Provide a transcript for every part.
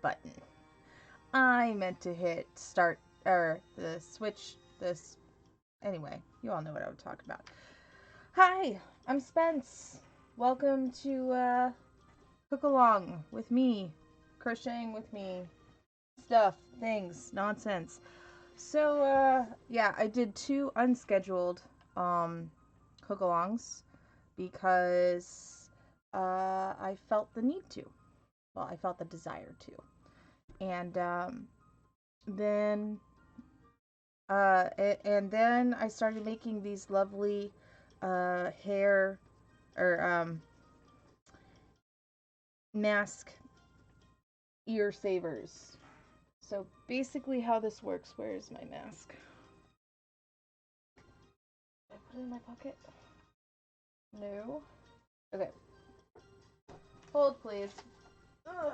button. I meant to hit start, or the switch, this. Anyway, you all know what I would talk about. Hi, I'm Spence. Welcome to Cook Along with me, crocheting with me, stuff, things, nonsense. So, yeah, I did two unscheduled cook alongs because I felt the need to. Well, I felt the desire to. And then and then I started making these lovely hair or mask ear savers. So basically, how this works. Where is my mask? Did I put it in my pocket? No. Okay. Hold, please. Ugh.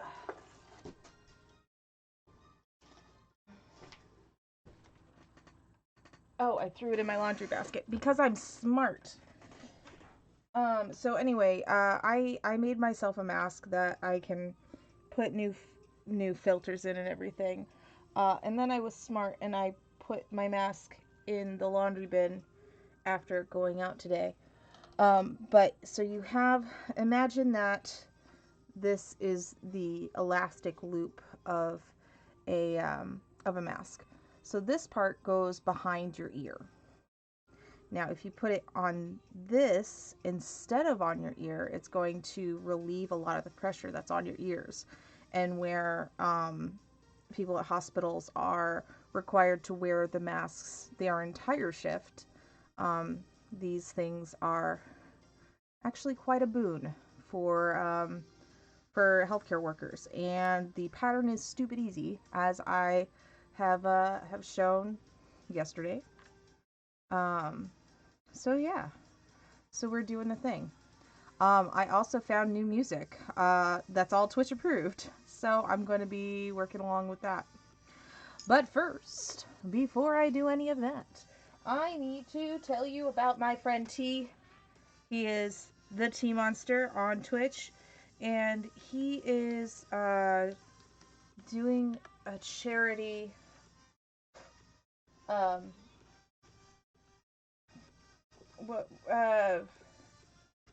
Oh, I threw it in my laundry basket because I'm smart. So anyway, I made myself a mask that I can put new filters in and everything. And then I was smart and I put my mask in the laundry bin after going out today. But so you have, imagine that this is the elastic loop of a mask. So this part goes behind your ear. Now, if you put it on this instead of on your ear, it's going to relieve a lot of the pressure that's on your ears. And where people at hospitals are required to wear the masks their entire shift, these things are actually quite a boon for healthcare workers. And the pattern is stupid easy, as I have shown yesterday. So yeah, so we're doing the thing. I also found new music. That's all Twitch approved, so I'm going to be working along with that. But first, before I do any of that, I need to tell you about my friend T. He is the T Monster on Twitch, and he is doing a charity. Um, what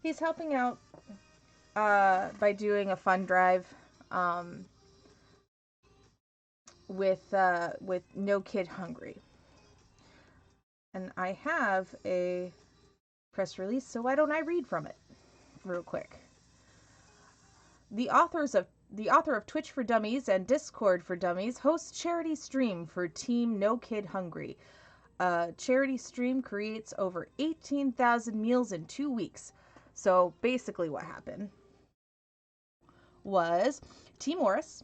he's helping out by doing a fund drive um, with No Kid Hungry, and I have a press release, so why don't I read from it real quick? The author of Twitch for Dummies and Discord for Dummies hosts charity stream for Team No Kid Hungry. Charity stream creates over 18,000 meals in 2 weeks. So basically what happened was T. Morris,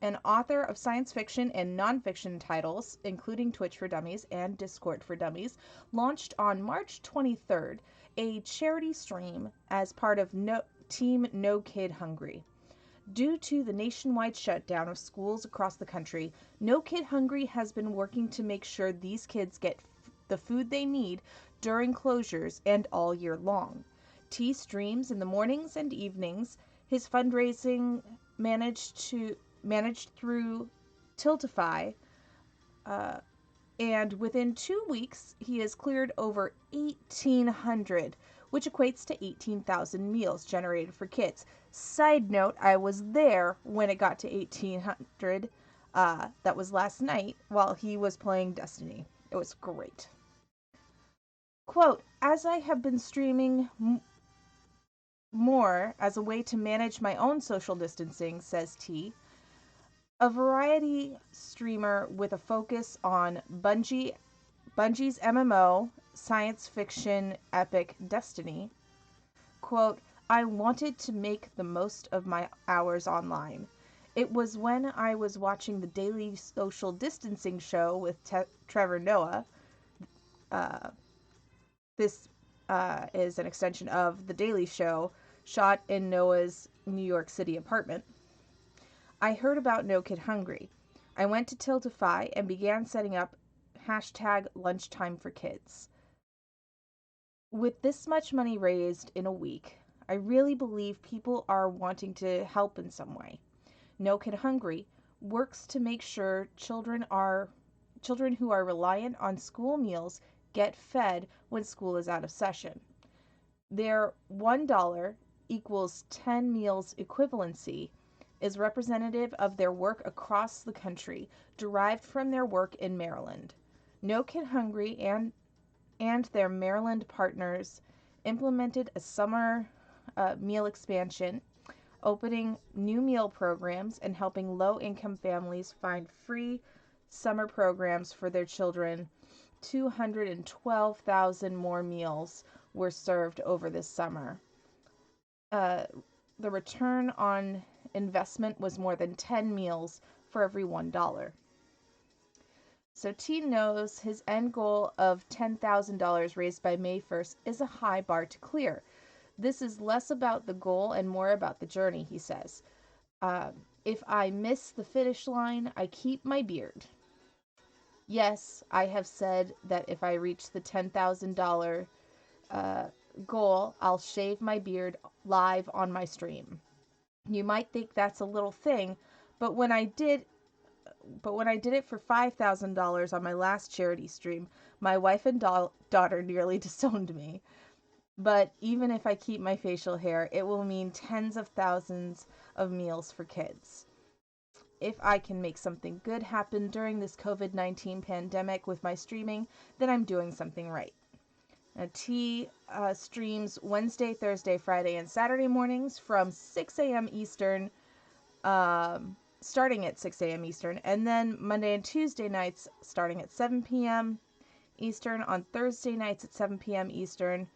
an author of science fiction and nonfiction titles, including Twitch for Dummies and Discord for Dummies, launched on March 23rd a charity stream as part of Team No Kid Hungry. Due to the nationwide shutdown of schools across the country, No Kid Hungry has been working to make sure these kids get the food they need during closures and all year long. T streams in the mornings and evenings. His fundraising managed through Tiltify, and within 2 weeks he has cleared over 1,800, which equates to 18,000 meals generated for kids. Side note, I was there when it got to 1,800. That was last night while he was playing Destiny. It was great. Quote, as I have been streaming more as a way to manage my own social distancing, says T, a variety streamer with a focus on Bungie's MMO science fiction epic Destiny. Quote, I wanted to make the most of my hours online. It was when I was watching the daily social distancing show with Trevor Noah. This is an extension of The Daily Show, shot in Noah's New York City apartment. I heard about No Kid Hungry. I went to Tiltify and began setting up #lunchtime for kids. With this much money raised in a week, I really believe people are wanting to help in some way. No Kid Hungry works to make sure children who are reliant on school meals get fed when school is out of session. Their $1 equals 10 meals equivalency is representative of their work across the country, derived from their work in Maryland. No Kid Hungry and their Maryland partners implemented a summer meal expansion, opening new meal programs and helping low-income families find free summer programs for their children. 212,000 more meals were served over this summer. The return on investment was more than 10 meals for every $1. So T knows his end goal of $10,000 raised by May 1st is a high bar to clear. This is less about the goal and more about the journey, he says. If I miss the finish line, I keep my beard. Yes, I have said that if I reach the $10,000 goal, I'll shave my beard live on my stream. You might think that's a little thing, but when I did it for $5,000 on my last charity stream, my wife and daughter nearly disowned me. But even if I keep my facial hair, it will mean tens of thousands of meals for kids. If I can make something good happen during this COVID-19 pandemic with my streaming, then I'm doing something right. Now, T streams Wednesday, Thursday, Friday, and Saturday mornings from 6 a.m. Eastern, starting at 6 a.m. Eastern, and then Monday and Tuesday nights starting at 7 p.m. Eastern. On Thursday nights at 7 p.m. Eastern,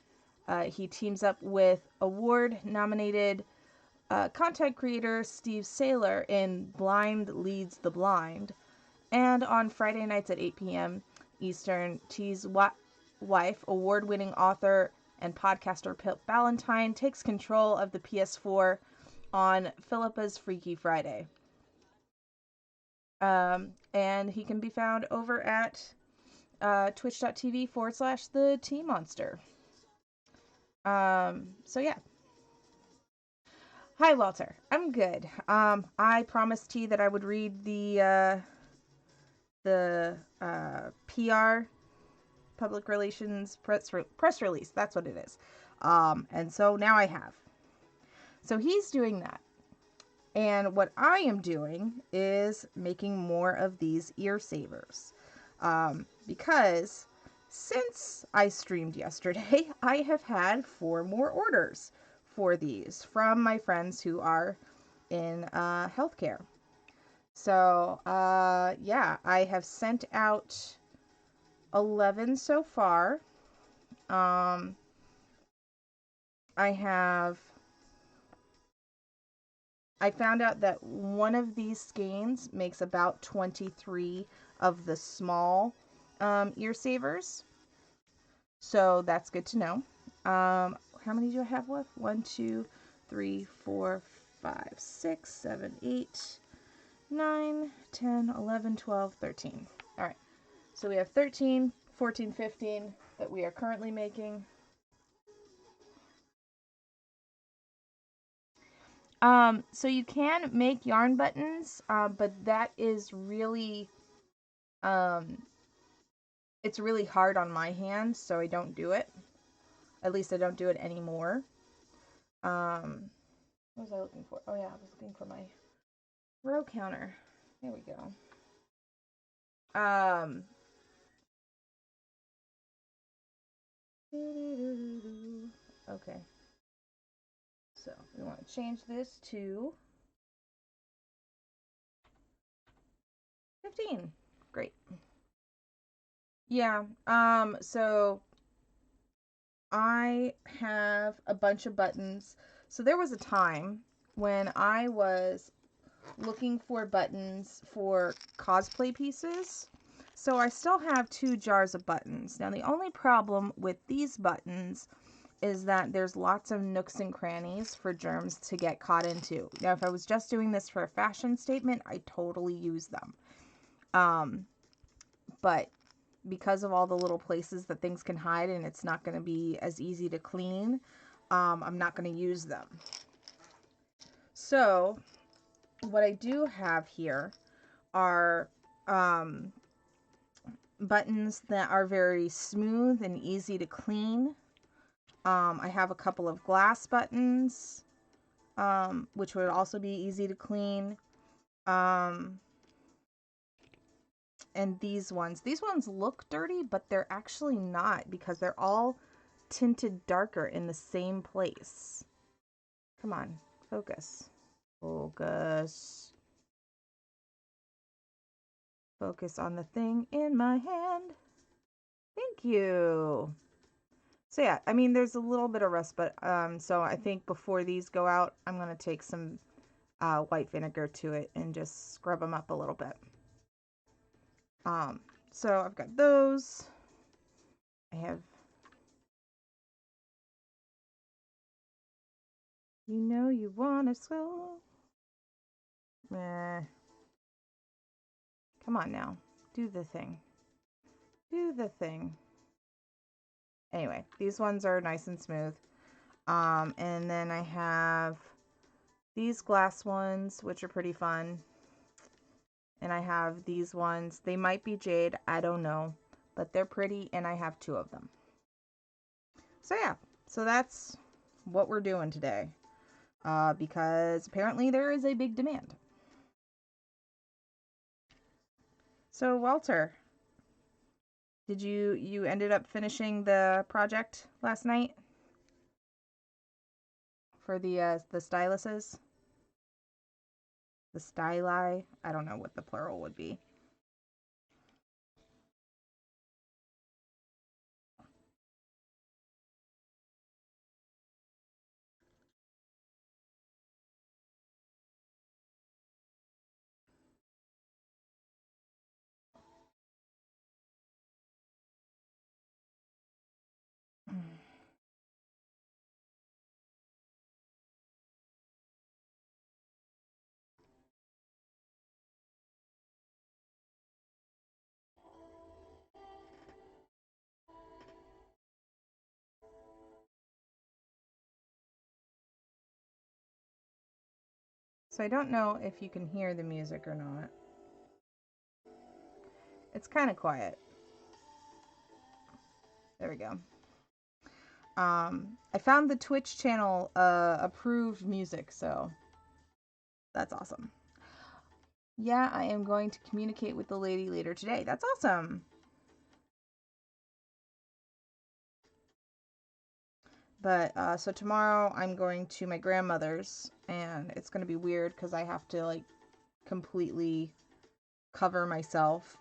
he teams up with award-nominated content creator Steve Saylor in Blind Leads the Blind. And on Friday nights at 8 p.m. Eastern, T's wife, award-winning author and podcaster Pip Ballantyne, takes control of the PS4 on Philippa's Freaky Friday. And he can be found over at twitch.tv/the T-Monster. So yeah. Hi, Walter. I'm good. I promised T that I would read the PR, public relations press release. That's what it is. And so now I have. So he's doing that. And what I am doing is making more of these ear savers. Because since I streamed yesterday, I have had 4 more orders for these from my friends who are in healthcare. So, yeah, I have sent out 11 so far. I found out that one of these skeins makes about 23 of the small ear savers. So that's good to know. How many do I have left? 1, 2, 3, 4, 5, 6, 7, 8, 9, 10, 11, 12, 13. All right. So we have 13, 14, 15 that we are currently making. So you can make yarn buttons, but that is really, it's really hard on my hands, so I don't do it. At least I don't do it anymore. What was I looking for? Oh yeah, I was looking for my row counter. There we go. Okay. So we want to change this to 15. Great. Yeah. So I have a bunch of buttons. So there was a time when I was looking for buttons for cosplay pieces. So I still have 2 jars of buttons. Now the only problem with these buttons is that there's lots of nooks and crannies for germs to get caught into. Now if I was just doing this for a fashion statement, I totally use them. But because of all the little places that things can hide and it's not going to be as easy to clean, I'm not going to use them. So what I do have here are buttons that are very smooth and easy to clean. I have a couple of glass buttons, which would also be easy to clean. And these ones look dirty, but they're actually not, because they're all tinted darker in the same place. Come on, focus. Focus. Focus on the thing in my hand. Thank you. So yeah, I mean, there's a little bit of rust, but so I think before these go out, I'm going to take some white vinegar to it and just scrub them up a little bit. So I've got those. I have, you know, you want to slow. Come on now, do the thing. Do the thing. Anyway, these ones are nice and smooth. And then I have these glass ones, which are pretty fun. And I have these ones. They might be jade, I don't know, but they're pretty, and I have 2 of them. So yeah, so that's what we're doing today, because apparently there is a big demand. So Walter, did you ended up finishing the project last night for the styluses? The styli? I don't know what the plural would be. So I don't know if you can hear the music or not. It's kind of quiet. There we go. I found the Twitch channel approved music, so that's awesome. Yeah, I am going to communicate with the lady later today. That's awesome. But so tomorrow I'm going to my grandmother's, and it's going to be weird because I have to like completely cover myself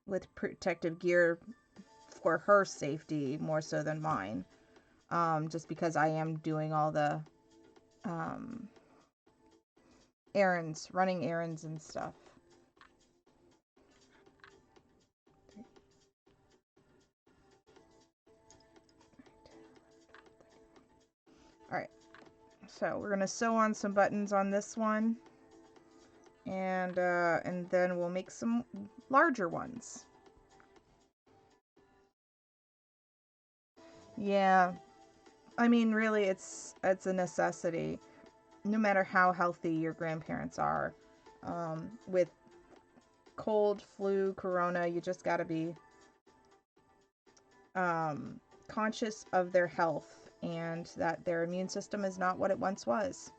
with protective gear for her safety more so than mine, just because I am doing all the errands, running errands and stuff. Alright, so we're going to sew on some buttons on this one, and then we'll make some larger ones. Yeah, I mean, really, it's a necessity. No matter how healthy your grandparents are, with cold, flu, corona, you just got to be conscious of their health and that their immune system is not what it once was.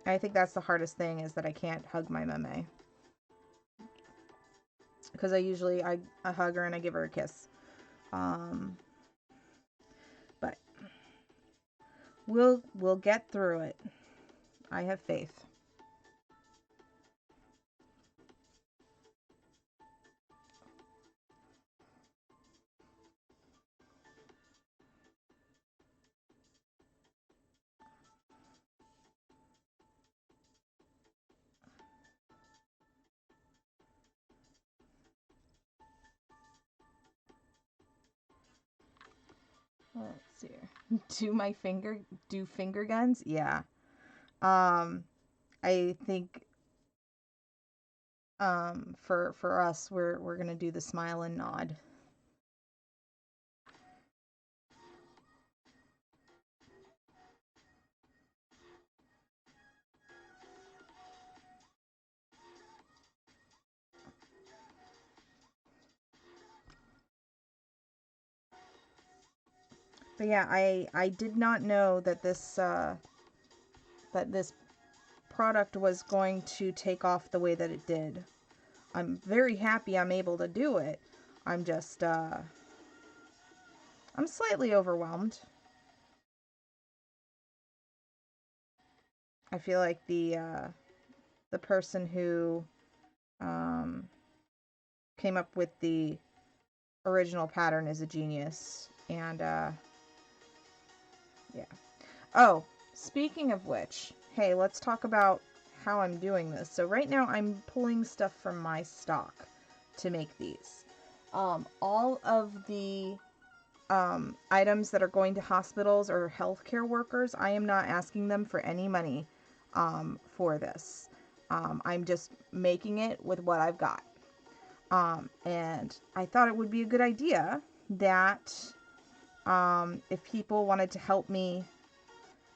I think that's the hardest thing, is that I can't hug my meme. Because I hug her and I give her a kiss. But we'll get through it. I have faith. Let's see. Do finger guns? Yeah. I think for us, we're gonna do the smile and nod. But yeah, I did not know that this product was going to take off the way that it did. I'm very happy I'm able to do it. I'm just I'm slightly overwhelmed. I feel like the person who came up with the original pattern is a genius. And yeah. Oh, speaking of which, hey, let's talk about how I'm doing this. So right now I'm pulling stuff from my stock to make these. All of the items that are going to hospitals or healthcare workers, I am not asking them for any money for this. I'm just making it with what I've got. And I thought it would be a good idea that if people wanted to help me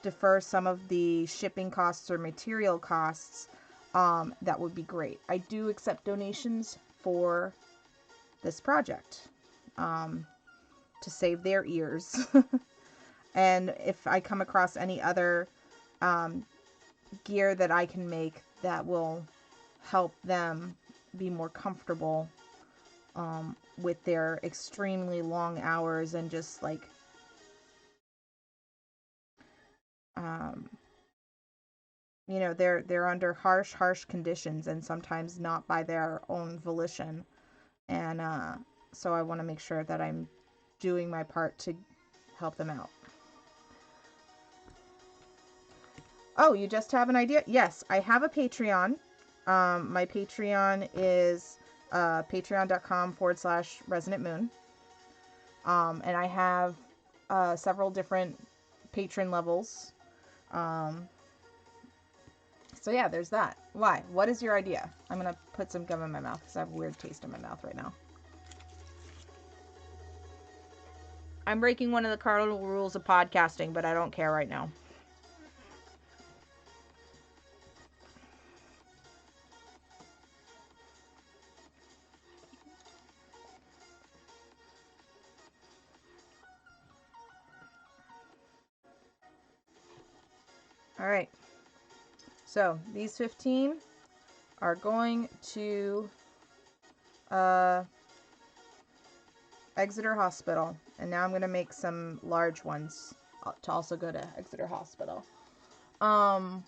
defer some of the shipping costs or material costs, that would be great. I do accept donations for this project to save their ears. And if I come across any other gear that I can make that will help them be more comfortable with their extremely long hours and just like you know, they're under harsh conditions and sometimes not by their own volition. And so I want to make sure that I'm doing my part to help them out. Oh, you just have an idea? Yes, I have a Patreon. My Patreon is patreon.com/resonantmoon. And I have several different patron levels. So yeah, there's that. Why? What is your idea? I'm going to put some gum in my mouth because I have a weird taste in my mouth right now. I'm breaking one of the cardinal rules of podcasting, but I don't care right now. All right. So these 15 are going to Exeter Hospital. And now I'm going to make some large ones to also go to Exeter Hospital. I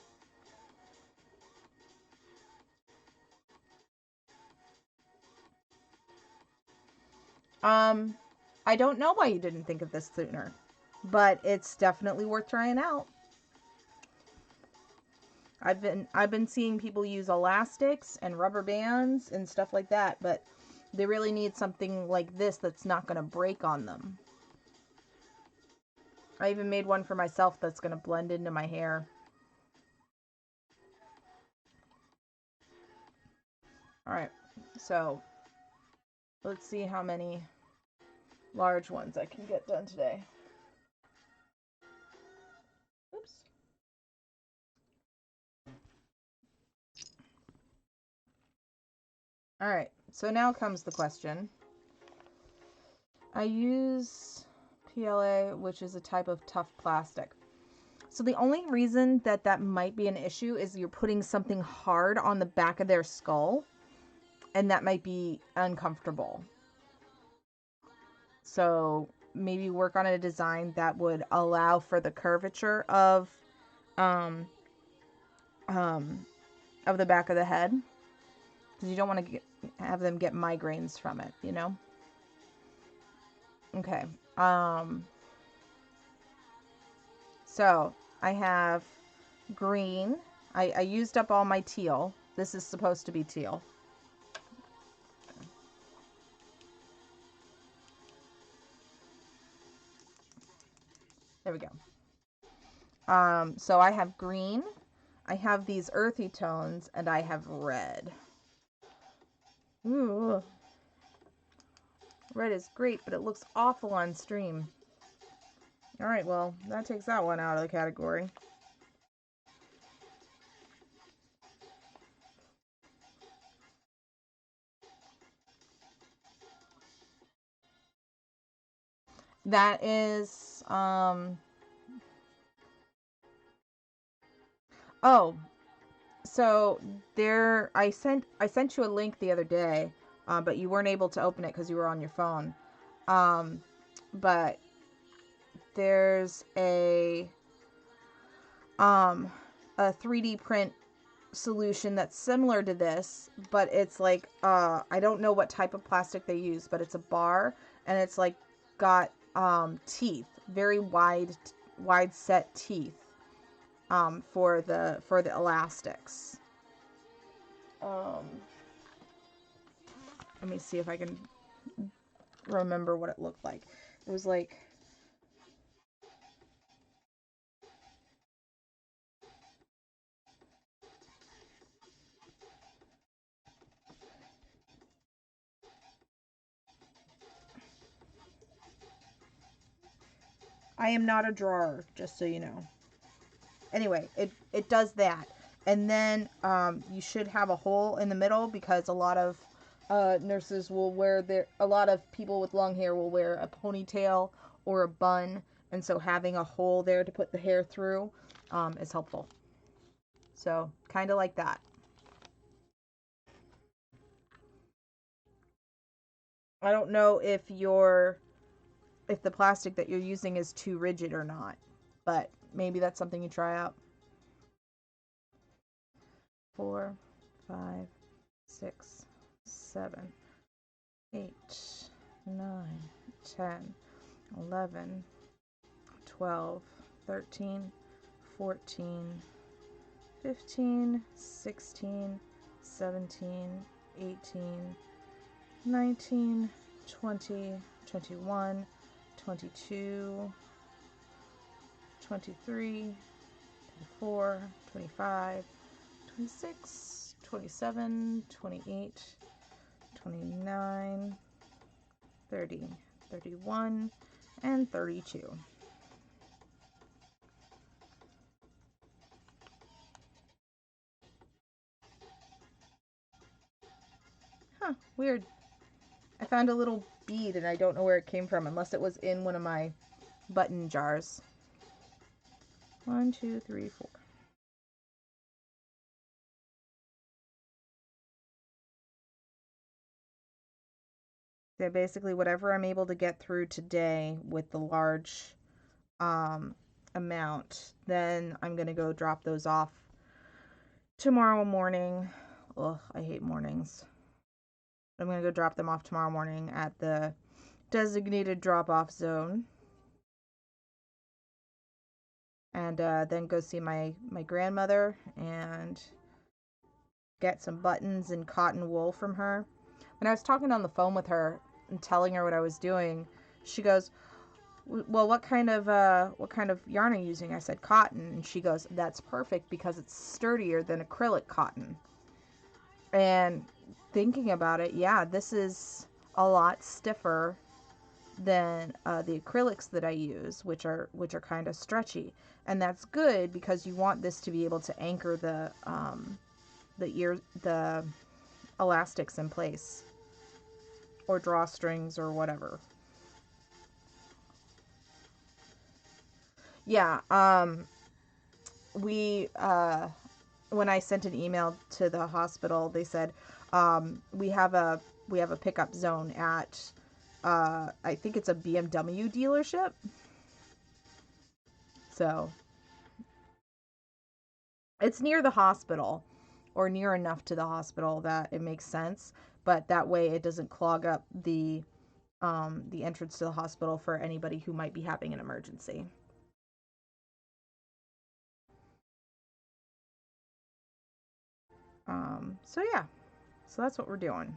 don't know why you didn't think of this sooner, but it's definitely worth trying out. I've been seeing people use elastics and rubber bands and stuff like that, but they really need something like this that's not going to break on them. I even made one for myself that's going to blend into my hair. All right, so let's see how many large ones I can get done today. Oops. All right, so now comes the question. I use PLA, which is a type of tough plastic. So the only reason that might be an issue is you're putting something hard on the back of their skull, and that might be uncomfortable. So maybe work on a design that would allow for the curvature of the back of the head, because you don't want to have them get migraines from it, you know? Okay. So I have green. I used up all my teal. This is supposed to be teal. There we go. So I have green, I have these earthy tones, and I have red. Ooh. Red is great, but it looks awful on stream. Alright, well, that takes that one out of the category. That is Oh, so I sent you a link the other day, but you weren't able to open it because you were on your phone. Um, but there's um a 3D print solution that's similar to this, but it's like I don't know what type of plastic they use, but it's a bar, and it's like got teeth, very wide set teeth, for the elastics. um Let me see if I can remember what it looked like. It was like, I am not a drawer, just so you know. Anyway, it does that. And then you should have a hole in the middle, because a lot of nurses will wear a lot of people with long hair will wear a ponytail or a bun. And so having a hole there to put the hair through is helpful. So kind of like that. I don't know if the plastic that you're using is too rigid or not, but maybe that's something you try out. 4, 5, 6, 7, 8, 9, 10, 11, 12, 13, 14, 15, 16, 17, 18, 19, 20, 21, 22, 23, 24, 25, 26, 27, 28, 29, 30, 31, and 32. Huh, weird. I found a little bead and I don't know where it came from, unless it was in one of my button jars. 1, 2, 3, 4. So basically, whatever I'm able to get through today with the large amount, then I'm going to go drop those off tomorrow morning. Ugh, I hate mornings. I'm going to go drop them off tomorrow morning at the designated drop-off zone. And then go see my grandmother and get some buttons and cotton wool from her. When I was talking on the phone with her and telling her what I was doing, she goes, "Well, what kind of yarn are you using?" I said, "Cotton." And she goes, "That's perfect because it's sturdier than acrylic cotton." And thinking about it, yeah, this is a lot stiffer than the acrylics that I use, which are kind of stretchy, and that's good because you want this to be able to anchor the elastics in place, or drawstrings or whatever. Yeah, we when I sent an email to the hospital, they said we have a pickup zone at I think it's a BMW dealership. So it's near the hospital, or near enough to the hospital that it makes sense, but that way it doesn't clog up the entrance to the hospital for anybody who might be having an emergency. So yeah, so that's what we're doing.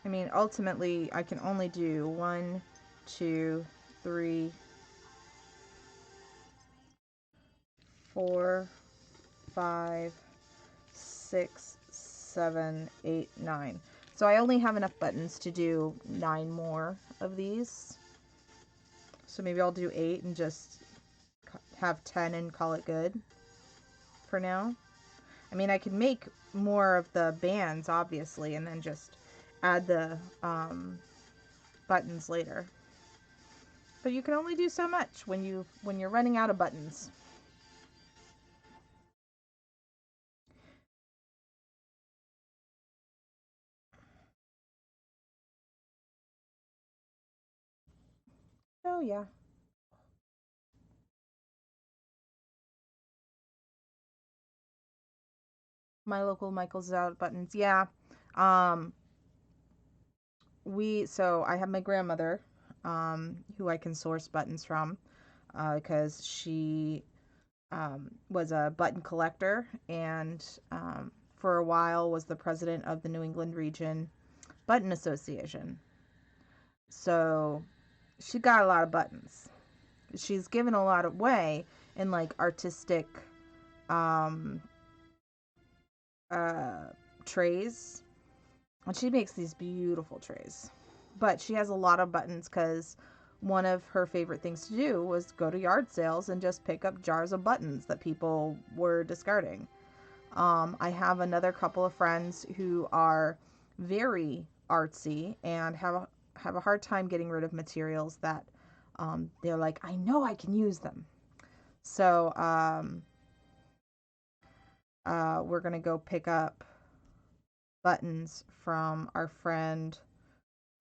I mean, ultimately, I can only do 1, 2, 3, 4, 5, 6, 7, 8, 9. So I only have enough buttons to do 9 more of these. So maybe I'll do 8 and just have 10 and call it good for now. I mean, I could make more of the bands, obviously, and then just add the buttons later. But you can only do so much when you're running out of buttons. Oh yeah. My local Michael's is out of buttons. Yeah. Um so I have my grandmother who I can source buttons from because she was a button collector and for a while was the president of the New England Region Button Association. So she got a lot of buttons. She's given a lot away in like artistic um, uh, trays. And she makes these beautiful trays. But she has a lot of buttons because one of her favorite things to do was go to yard sales and just pick up jars of buttons that people were discarding. I have another couple of friends who are very artsy and have a hard time getting rid of materials that they're like, I know I can use them. So we're gonna go pick up buttons from our friend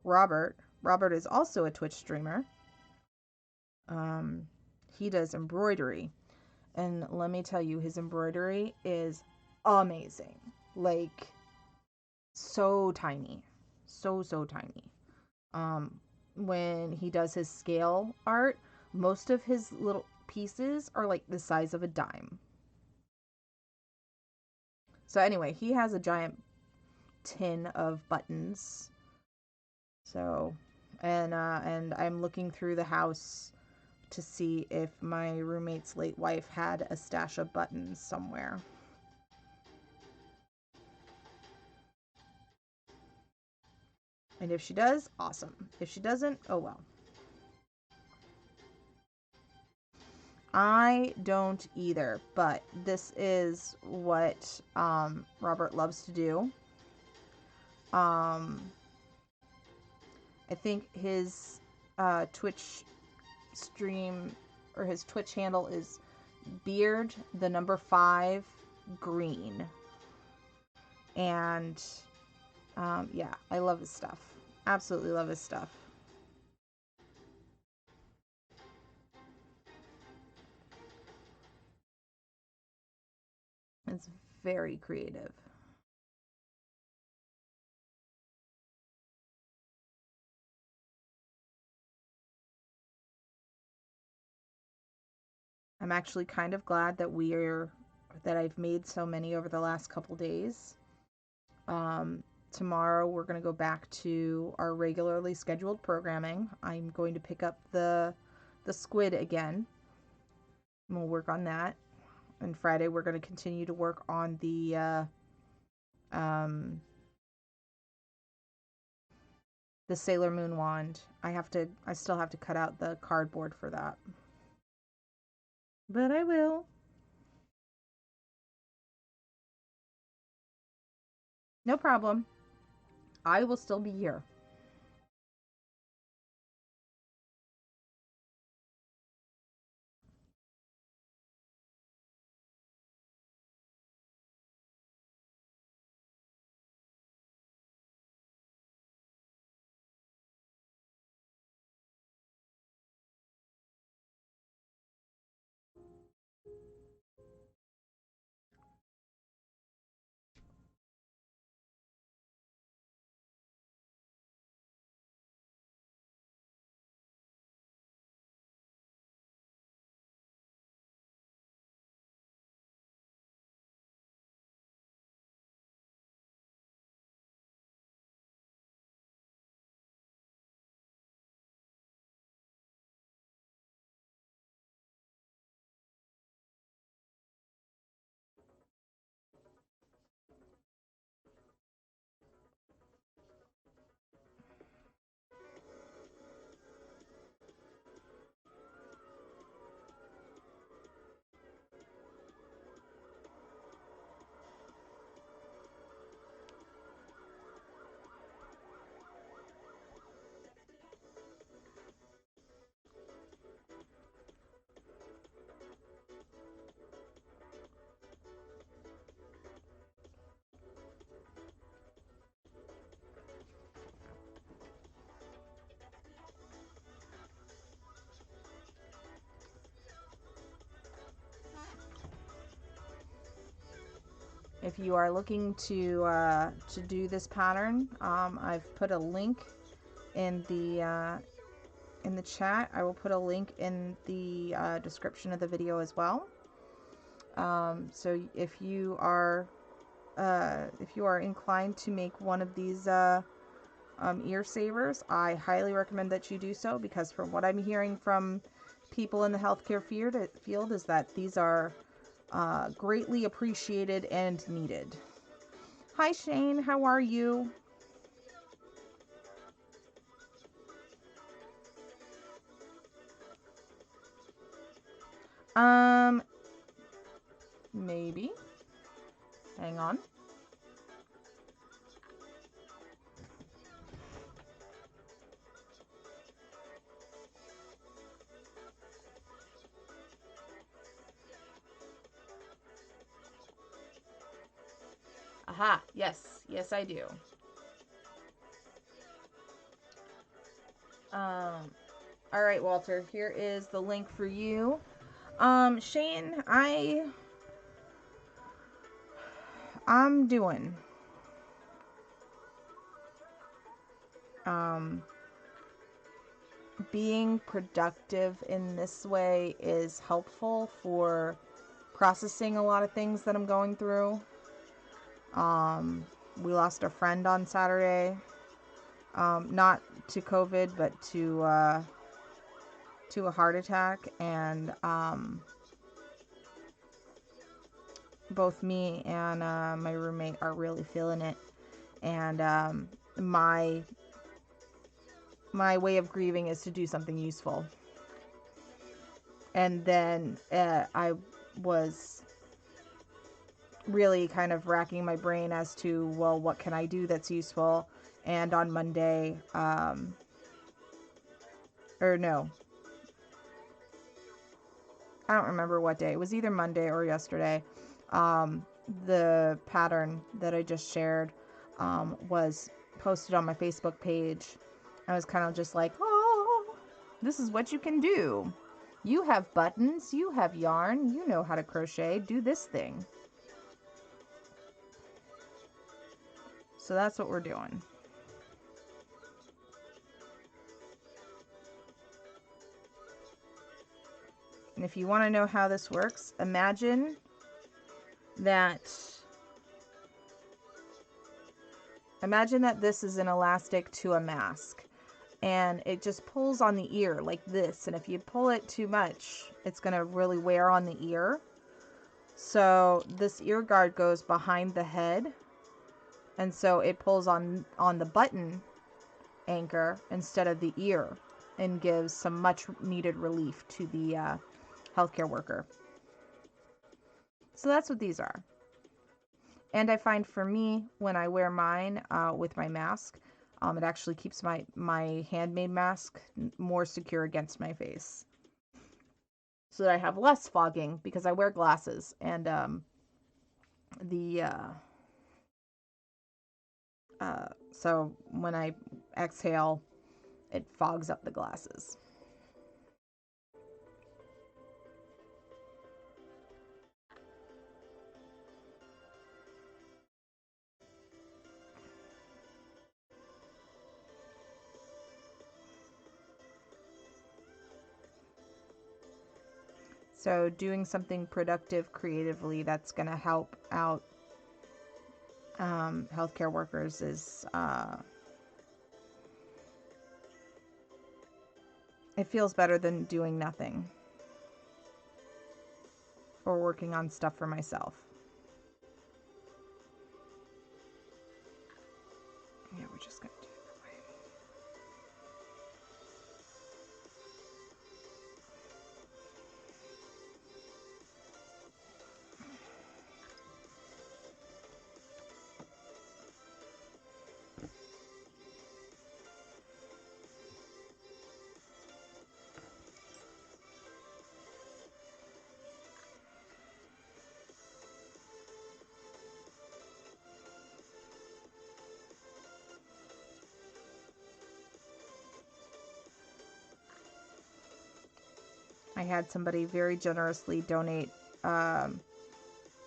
Robert. Robert is also a Twitch streamer. Um, he does embroidery, and let me tell you, his embroidery is amazing. Like so tiny, so tiny. When he does his scale art, most of his little pieces are like the size of a dime. So anyway, he has a giant tin of buttons. So, and I'm looking through the house to see if my roommate's late wife had a stash of buttons somewhere. And if she does, awesome. If she doesn't, oh well. I don't either, but this is what Robert loves to do. Um, I think his Twitch stream or his Twitch handle is beard the number 5 green. And yeah, I love his stuff. Absolutely love his stuff. It's very creative. I'm actually kind of glad that I've made so many over the last couple days. Tomorrow we're going to go back to our regularly scheduled programming. I'm going to pick up the squid again. And we'll work on that. And Friday we're going to continue to work on um, the Sailor Moon wand. I still have to cut out the cardboard for that. But I will. No problem. I will still be here. if you are looking to do this pattern, I've put a link in the chat. I will put a link in the description of the video as well. So if you are inclined to make one of these ear savers, I highly recommend that you do so, because from what I'm hearing from people in the healthcare field is that these are greatly appreciated and needed. Hi Shane, how are you? Maybe. Hang on. Aha, yes. Yes, I do. All right, Walter, here is the link for you. Shane, I'm doing. Being productive in this way is helpful for processing a lot of things that I'm going through. We lost a friend on Saturday. Not to COVID, but to a heart attack, and both me and my roommate are really feeling it. And my way of grieving is to do something useful. And then I was really kind of racking my brain as to, well, what can I do that's useful? And on Monday, or no, I don't remember what day. It was either Monday or yesterday. The pattern that I just shared was posted on my Facebook page. I was kind of just like, oh, this is what you can do. You have buttons, you have yarn, you know how to crochet, do this thing. So that's what we're doing. And if you want to know how this works, imagine that this is an elastic to a mask, and it just pulls on the ear like this. And if you pull it too much, it's going to really wear on the ear. So this ear guard goes behind the head, and so it pulls on the button anchor instead of the ear, and gives some much needed relief to the healthcare worker. So that's what these are. And I find for me, when I wear mine with my mask, it actually keeps my handmade mask more secure against my face, so that I have less fogging, because I wear glasses, and so when I exhale, it fogs up the glasses. So doing something productive creatively that's going to help out healthcare workers is it feels better than doing nothing or working on stuff for myself. Yeah, we're just going to do it that way. I had somebody very generously donate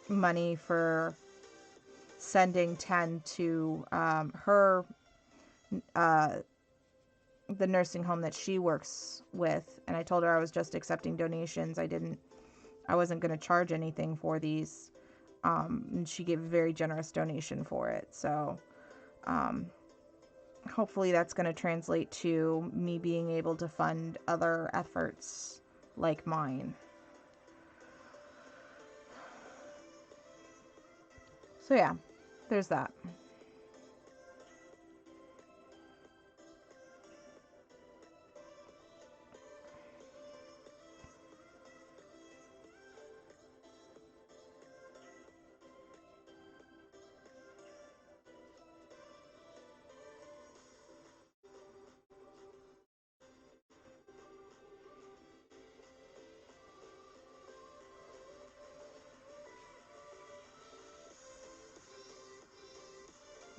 money for sending 10 to her, the nursing home that she works with. And I told her I was just accepting donations. I wasn't going to charge anything for these. And she gave a very generous donation for it. So hopefully that's going to translate to me being able to fund other efforts like mine. So yeah, there's that.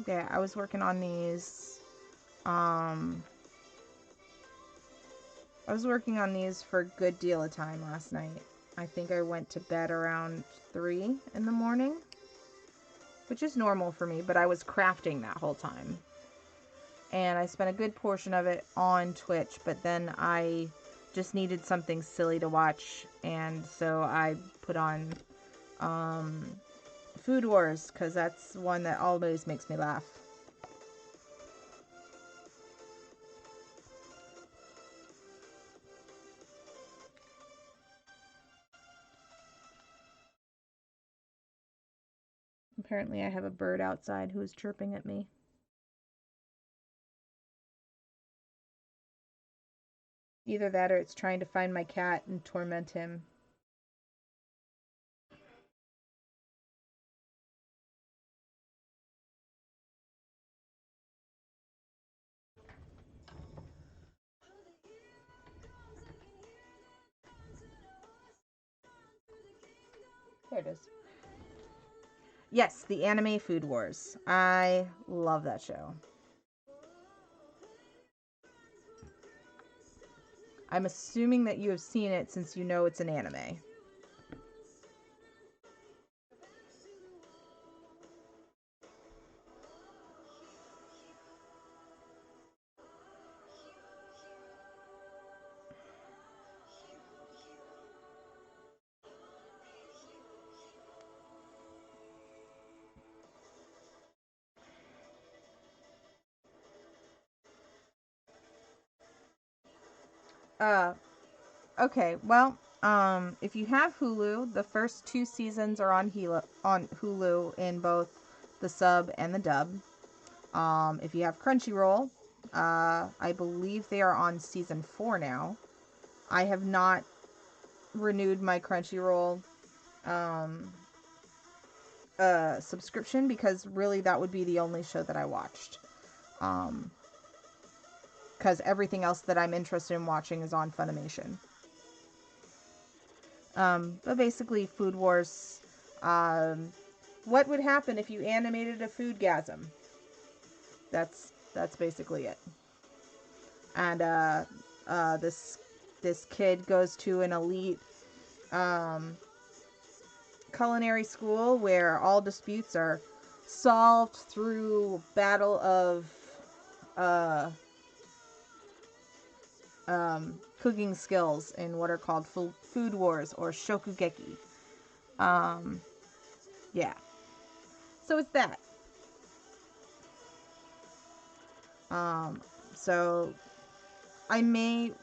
Yeah, I was working on these. I was working on these for a good deal of time last night. I think I went to bed around 3 in the morning, which is normal for me, but I was crafting that whole time. And I spent a good portion of it on Twitch, but then I just needed something silly to watch, and so I put on Food Wars, because that's one that always makes me laugh. Apparently I have a bird outside who is chirping at me. Either that or it's trying to find my cat and torment him. There it is. Yes, the anime Food Wars. I love that show. I'm assuming that you have seen it since you know it's an anime. Okay, well, if you have Hulu, the first 2 seasons are on Hulu in both the sub and the dub. If you have Crunchyroll, I believe they are on season 4 now. I have not renewed my Crunchyroll subscription because really that would be the only show that I watched. Because everything else that I'm interested in watching is on Funimation. But basically, Food Wars. What would happen if you animated a foodgasm? That's basically it. And this kid goes to an elite culinary school where all disputes are solved through battle of cooking skills in what are called food wars or shokugeki. Yeah. So it's that. So I may,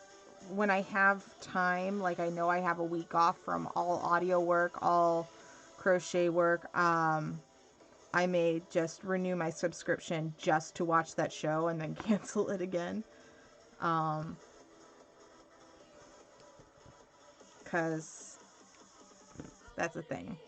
when I have time, like I know I have a week off from all audio work, all crochet work, I may just renew my subscription just to watch that show and then cancel it again. Because that's a thing.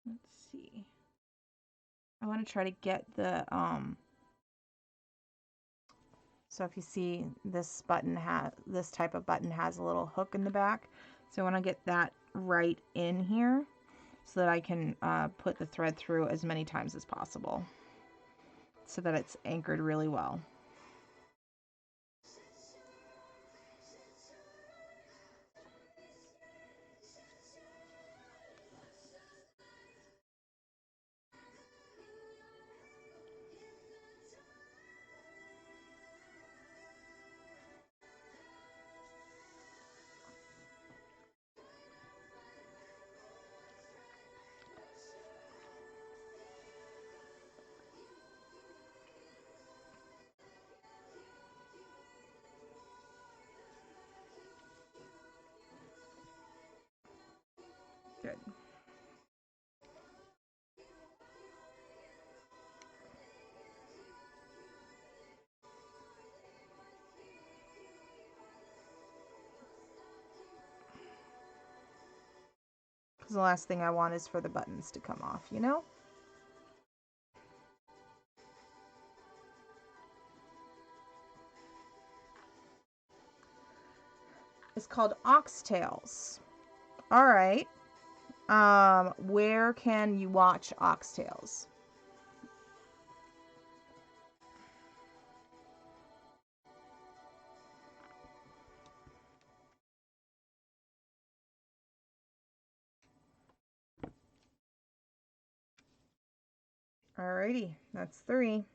Let's see. I want to try to get the, so if you see this type of button has a little hook in the back. So I want to get that right in here so that I can put the thread through as many times as possible so that it's anchored really well. Good. Because the last thing I want is for the buttons to come off, you know? It's called oxtails. All right. Where can you watch oxtails? Alrighty, that's 3.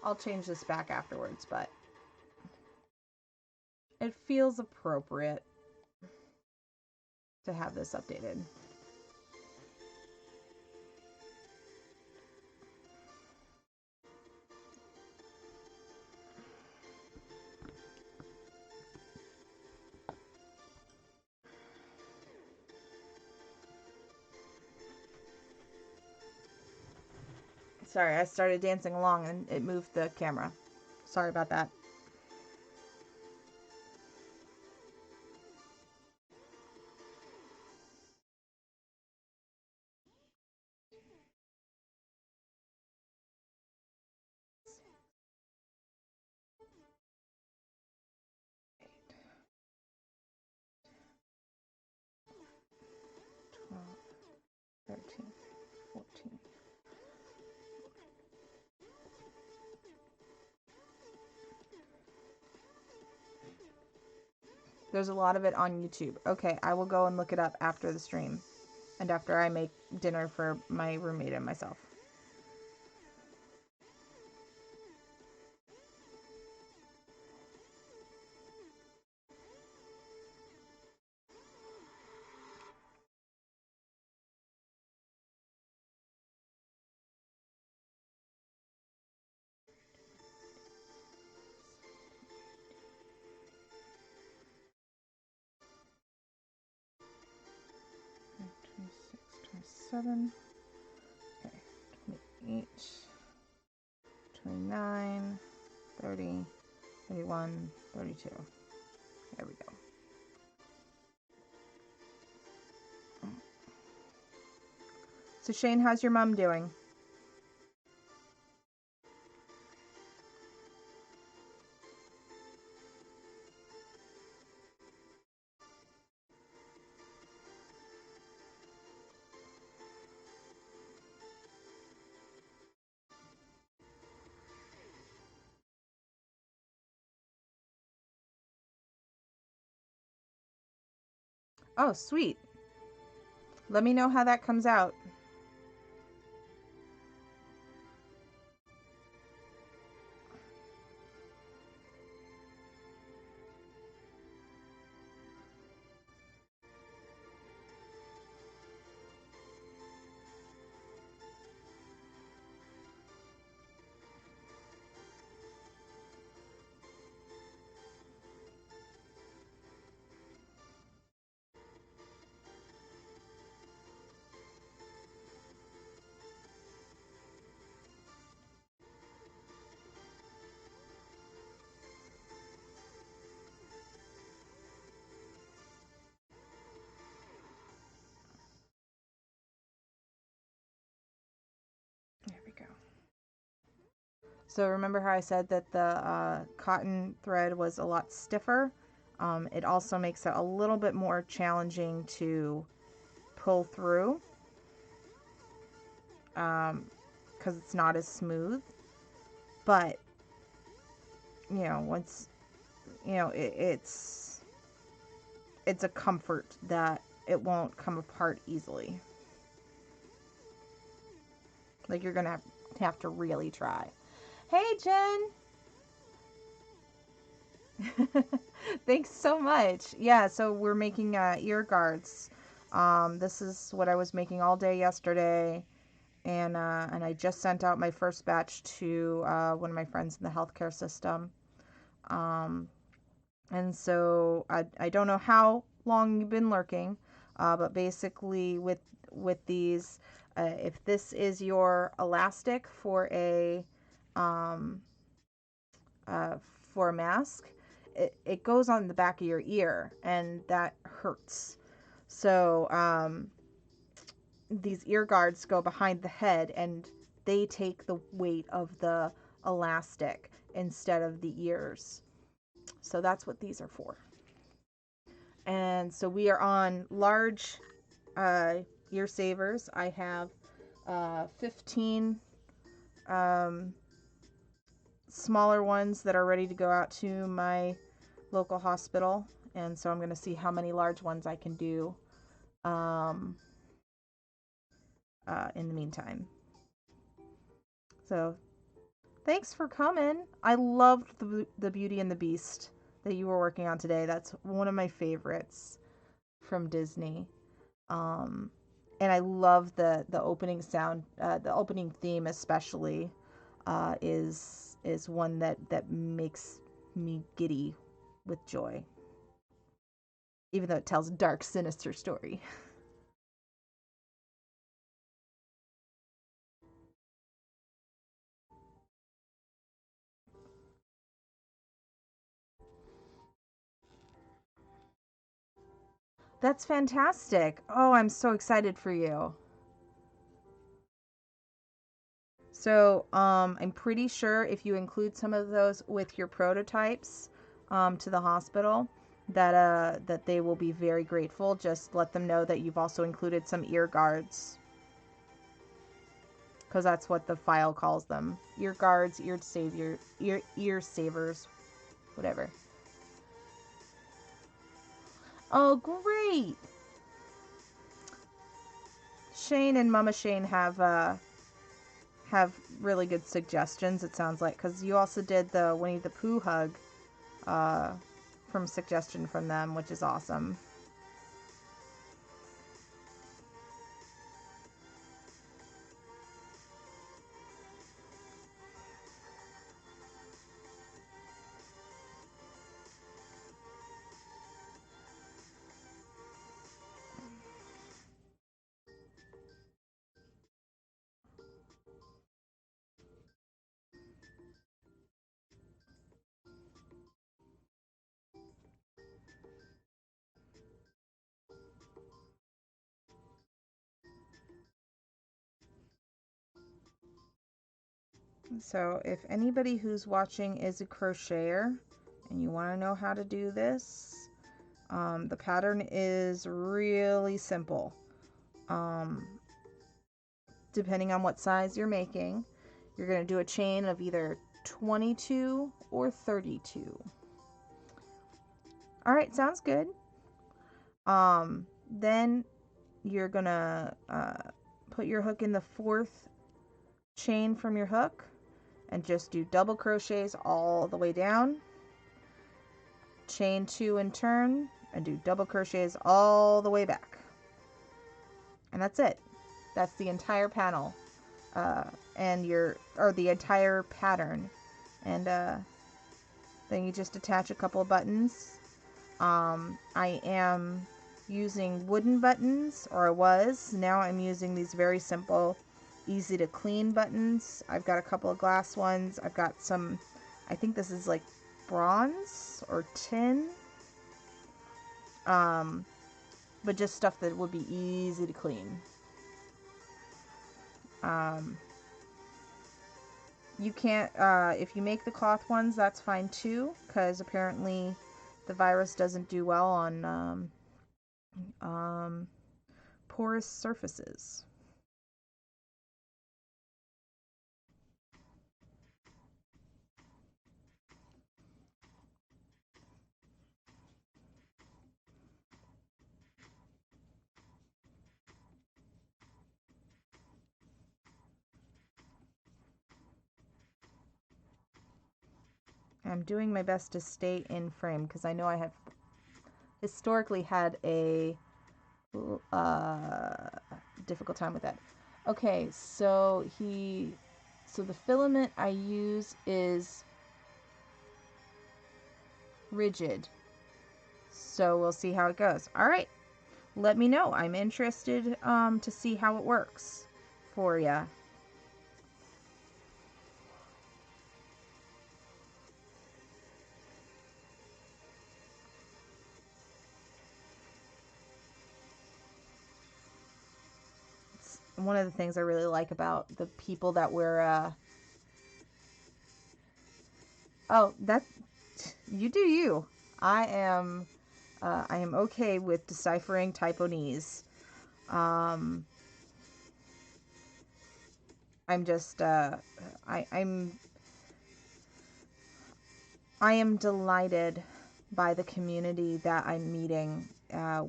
I'll change this back afterwards, but it feels appropriate to have this updated. Sorry, I started dancing along and it moved the camera. Sorry about that. Twelve, 13, 14. There's a lot of it on YouTube. Okay, I will go and look it up after the stream and after I make dinner for my roommate and myself. Seven, okay, 28, 29, 30, 31, 32. There we go. So Shane, how's your mom doing? Oh, sweet. Let me know how that comes out. So remember how I said that the cotton thread was a lot stiffer? It also makes it a little bit more challenging to pull through because it's not as smooth. But, once, it's a comfort that it won't come apart easily. Like, you're going to have to really try. Hey, Jen! Thanks so much. Yeah, so we're making ear guards. This is what I was making all day yesterday, and I just sent out my first batch to one of my friends in the healthcare system. And so I don't know how long you've been lurking, but basically with these, if this is your elastic for a um, mask, it goes on the back of your ear, and that hurts. So these ear guards go behind the head, and they take the weight of the elastic instead of the ears. So that's what these are for. And so we are on large ear savers. I have 15 smaller ones that are ready to go out to my local hospital. And so I'm going to see how many large ones I can do in the meantime. So thanks for coming. I loved the Beauty and the Beast that you were working on today. That's one of my favorites from Disney. And I love the opening sound, the opening theme especially, is one that makes me giddy with joy, even though it tells a dark, sinister story. That's fantastic. Oh, I'm so excited for you. So I'm pretty sure if you include some of those with your prototypes to the hospital, that they will be very grateful. Just let them know that you've also included some ear guards, because that's what the file calls them: ear guards, ear savers, whatever. Oh, great! Shane and Mama Shane have really good suggestions, it sounds like, because you also did the Winnie the Pooh hug from suggestion from them, which is awesome. So if anybody who's watching is a crocheter and you want to know how to do this, the pattern is really simple. Depending on what size you're making, you're going to do a chain of either 22 or 32. All right, sounds good. Then you're going to put your hook in the fourth chain from your hook and just do double crochets all the way down, chain 2 and turn, and do double crochets all the way back. And that's it. That's the entire panel, and the entire pattern. And then you just attach a couple of buttons. I am using wooden buttons, or I was. Now I'm using these very simple, easy to clean buttons. I've got a couple of glass ones. I've got some, I think this is like bronze or tin. But just stuff that would be easy to clean. you can't, if you make the cloth ones, that's fine too, because apparently the virus doesn't do well on porous surfaces. I'm doing my best to stay in frame because I know I have historically had a uh, difficult time with that. Okay, so the filament I use is rigid. So we'll see how it goes. All right, let me know. I'm interested to see how it works for you. It's one of the things I really like about the people that we're oh, that you do you. I am I am okay with deciphering typonese. Um, I'm just I'm I am delighted by the community that I'm meeting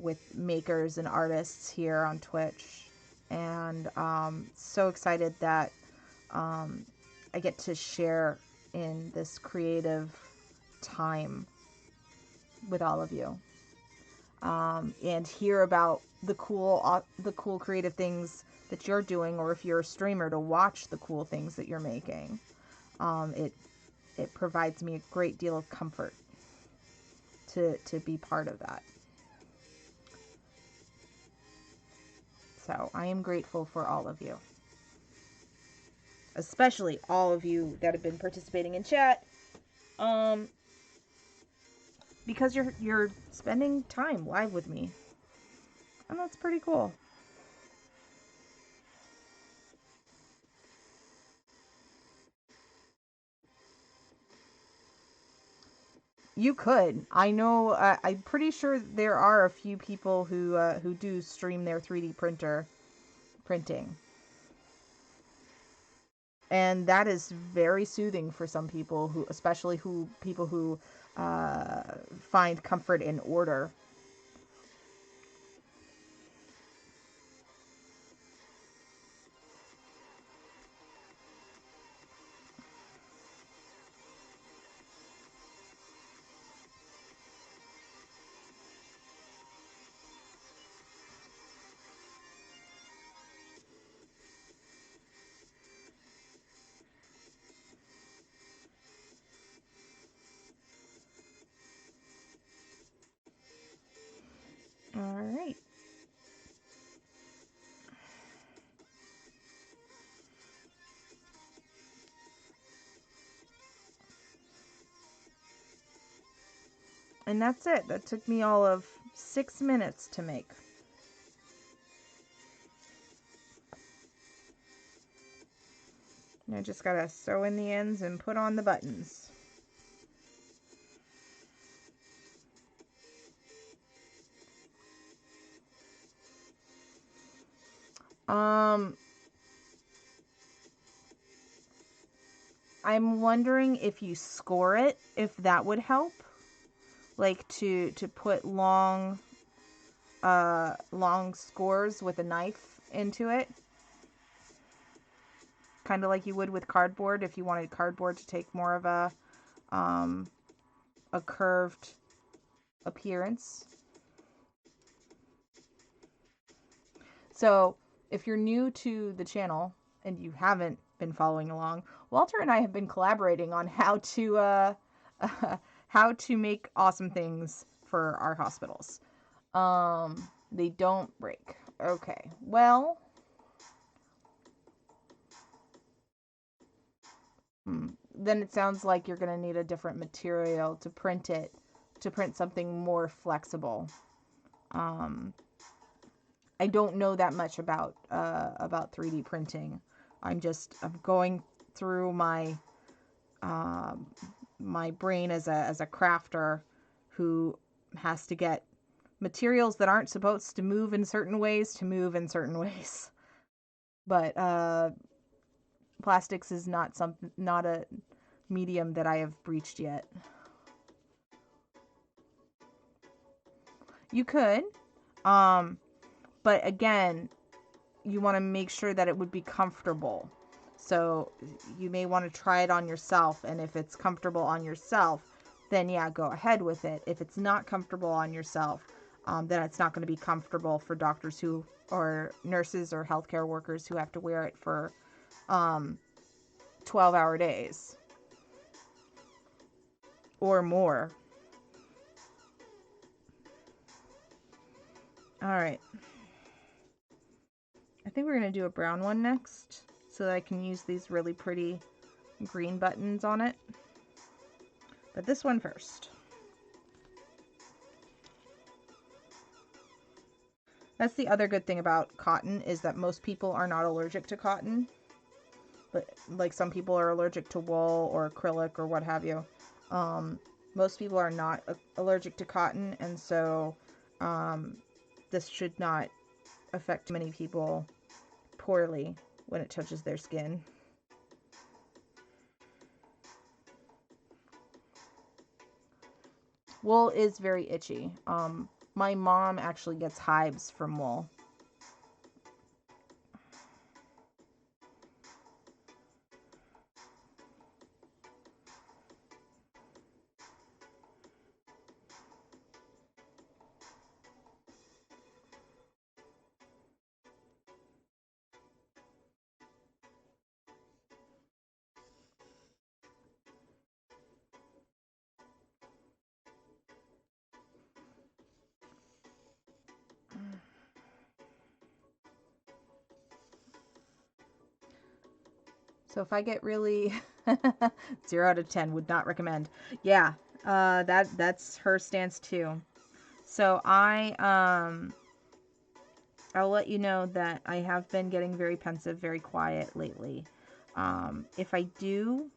with makers and artists here on Twitch, and so excited that um, I get to share in this creative time with all of you, and hear about the cool creative things that you're doing, or if you're a streamer, to watch the cool things that you're making. It provides me a great deal of comfort to be part of that. So I am grateful for all of you, especially all of you that have been participating in chat, um, because you're spending time live with me, and that's pretty cool. You could. I know. I'm pretty sure there are a few people who do stream their 3D printing, and that is very soothing for some people who, especially people who uh, find comfort in order. All right. And that's it. That took me all of 6 minutes to make. And I just gotta sew in the ends and put on the buttons. Um, I'm wondering if you score it, if that would help. Like to put long scores with a knife into it, kind of like you would with cardboard if you wanted cardboard to take more of a curved appearance. So if you're new to the channel and you haven't been following along, Walter and I have been collaborating on how to how to make awesome things for our hospitals. They don't break. Okay. Well, then it sounds like you're going to need a different material to print something more flexible. Um, I don't know that much about 3D printing. I'm going through my my brain as a crafter who has to get materials that aren't supposed to move in certain ways to move in certain ways. But plastics is not a medium that I have breached yet. You could, but again, you want to make sure that it would be comfortable. So you may want to try it on yourself, and if it's comfortable on yourself, then yeah, go ahead with it. If it's not comfortable on yourself, then it's not going to be comfortable for doctors who, or nurses or healthcare workers who have to wear it for 12-hour days or more. All right. I think we're going to do a brown one next so that I can use these really pretty green buttons on it. But this one first. That's the other good thing about cotton, is that most people are not allergic to cotton. But like some people are allergic to wool or acrylic or what have you. Most people are not allergic to cotton, and so this should not affect many people poorly when it touches their skin. Wool is very itchy. My mom actually gets hives from wool. So if I get really 0 out of 10, would not recommend. Yeah, that's her stance too. So I'll let you know that I have been getting very pensive, very quiet lately. If I do,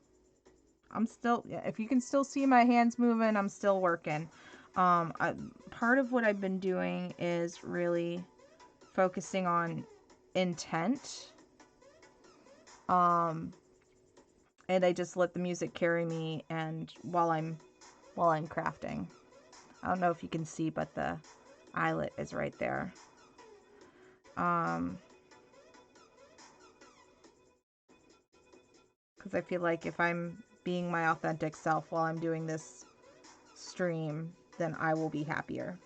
if you can still see my hands moving, I'm still working. Part of what I've been doing is really focusing on intent. And I just let the music carry me, and while I'm crafting. I don't know if you can see, but the eyelet is right there. Because I feel like if I'm being my authentic self while I'm doing this stream, then I will be happier.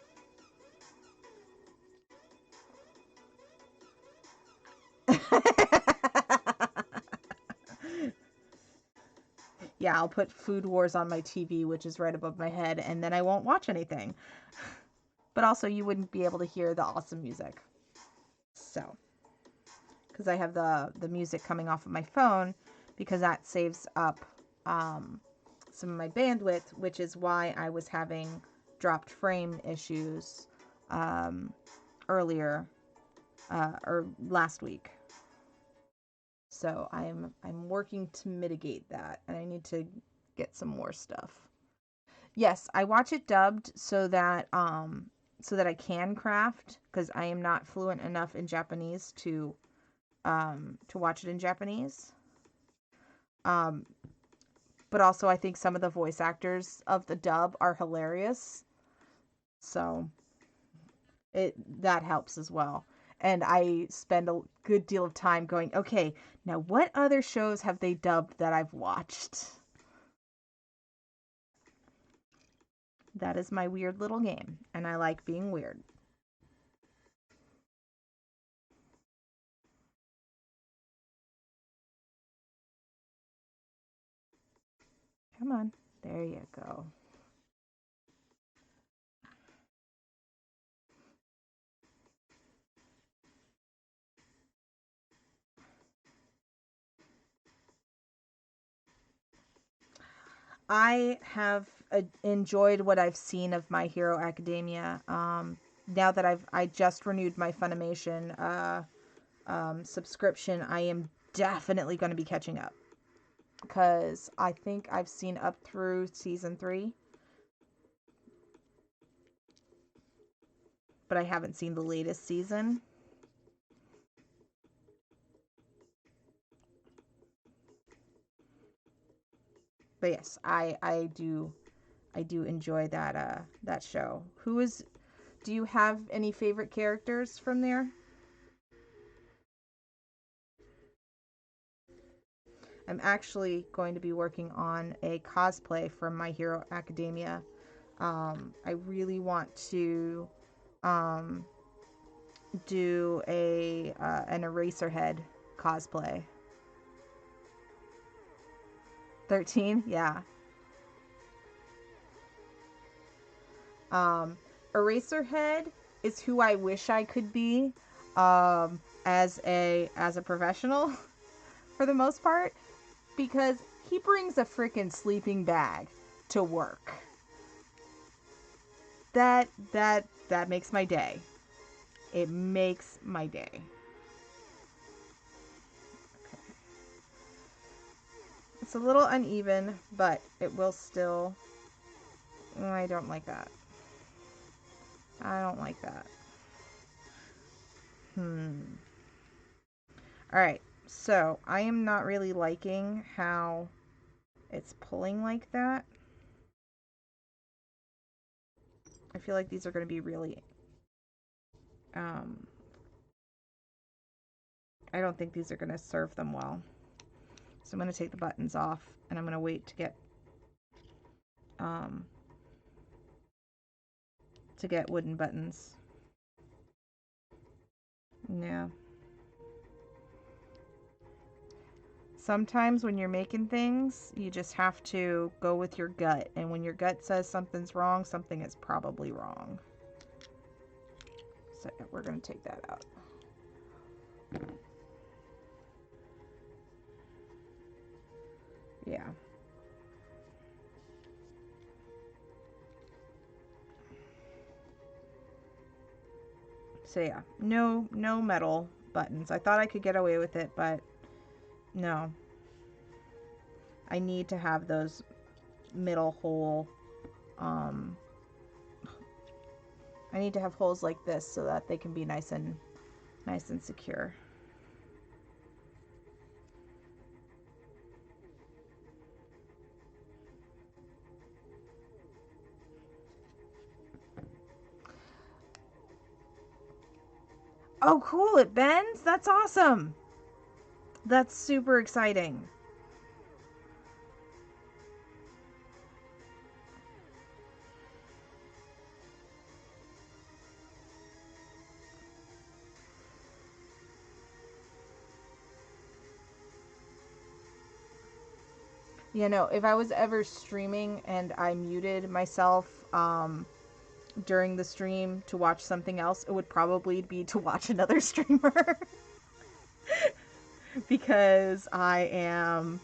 Yeah, I'll put Food Wars on my TV, which is right above my head, and then I won't watch anything. But also, you wouldn't be able to hear the awesome music. So, because I have the music coming off of my phone, because that saves up some of my bandwidth, which is why I was having dropped frame issues earlier or last week. So I'm working to mitigate that, and I need to get some more stuff. Yes, I watch it dubbed so that I can craft, because I am not fluent enough in Japanese to watch it in Japanese. But also I think some of the voice actors of the dub are hilarious. So that helps as well. And I spend a good deal of time going, okay, now what other shows have they dubbed that I've watched? That is my weird little game, and I like being weird. Come on. There you go. I have enjoyed what I've seen of My Hero Academia. Now that I just renewed my Funimation subscription, I am definitely going to be catching up. because I think I've seen up through season 3, but I haven't seen the latest season. But yes, I do enjoy that show. Do you have any favorite characters from there? I'm actually going to be working on a cosplay from My Hero Academia. I really want to um, do an Eraserhead cosplay. 13, yeah. Um, Eraserhead is who I wish I could be as a professional for the most part, because he brings a freaking sleeping bag to work. That makes my day. It makes my day. Okay. It's a little uneven, but it will still. I don't like that. I don't like that. Alright, so I am not really liking how it's pulling like that. I feel like these are going to be really... I don't think these are going to serve them well. So I'm going to take the buttons off, and I'm going to wait to get wooden buttons. Yeah. Sometimes when you're making things, you just have to go with your gut. And when your gut says something's wrong, something is probably wrong. So we're going to take that out. Yeah. So yeah, no metal buttons. I thought I could get away with it, but no. I need to have those middle hole. I need to have holes like this so that they can be nice and secure. Oh, cool! It bends. That's awesome. That's super exciting. You know, if I was ever streaming and I muted myself during the stream to watch something else, it would probably be to watch another streamer. Because yeah,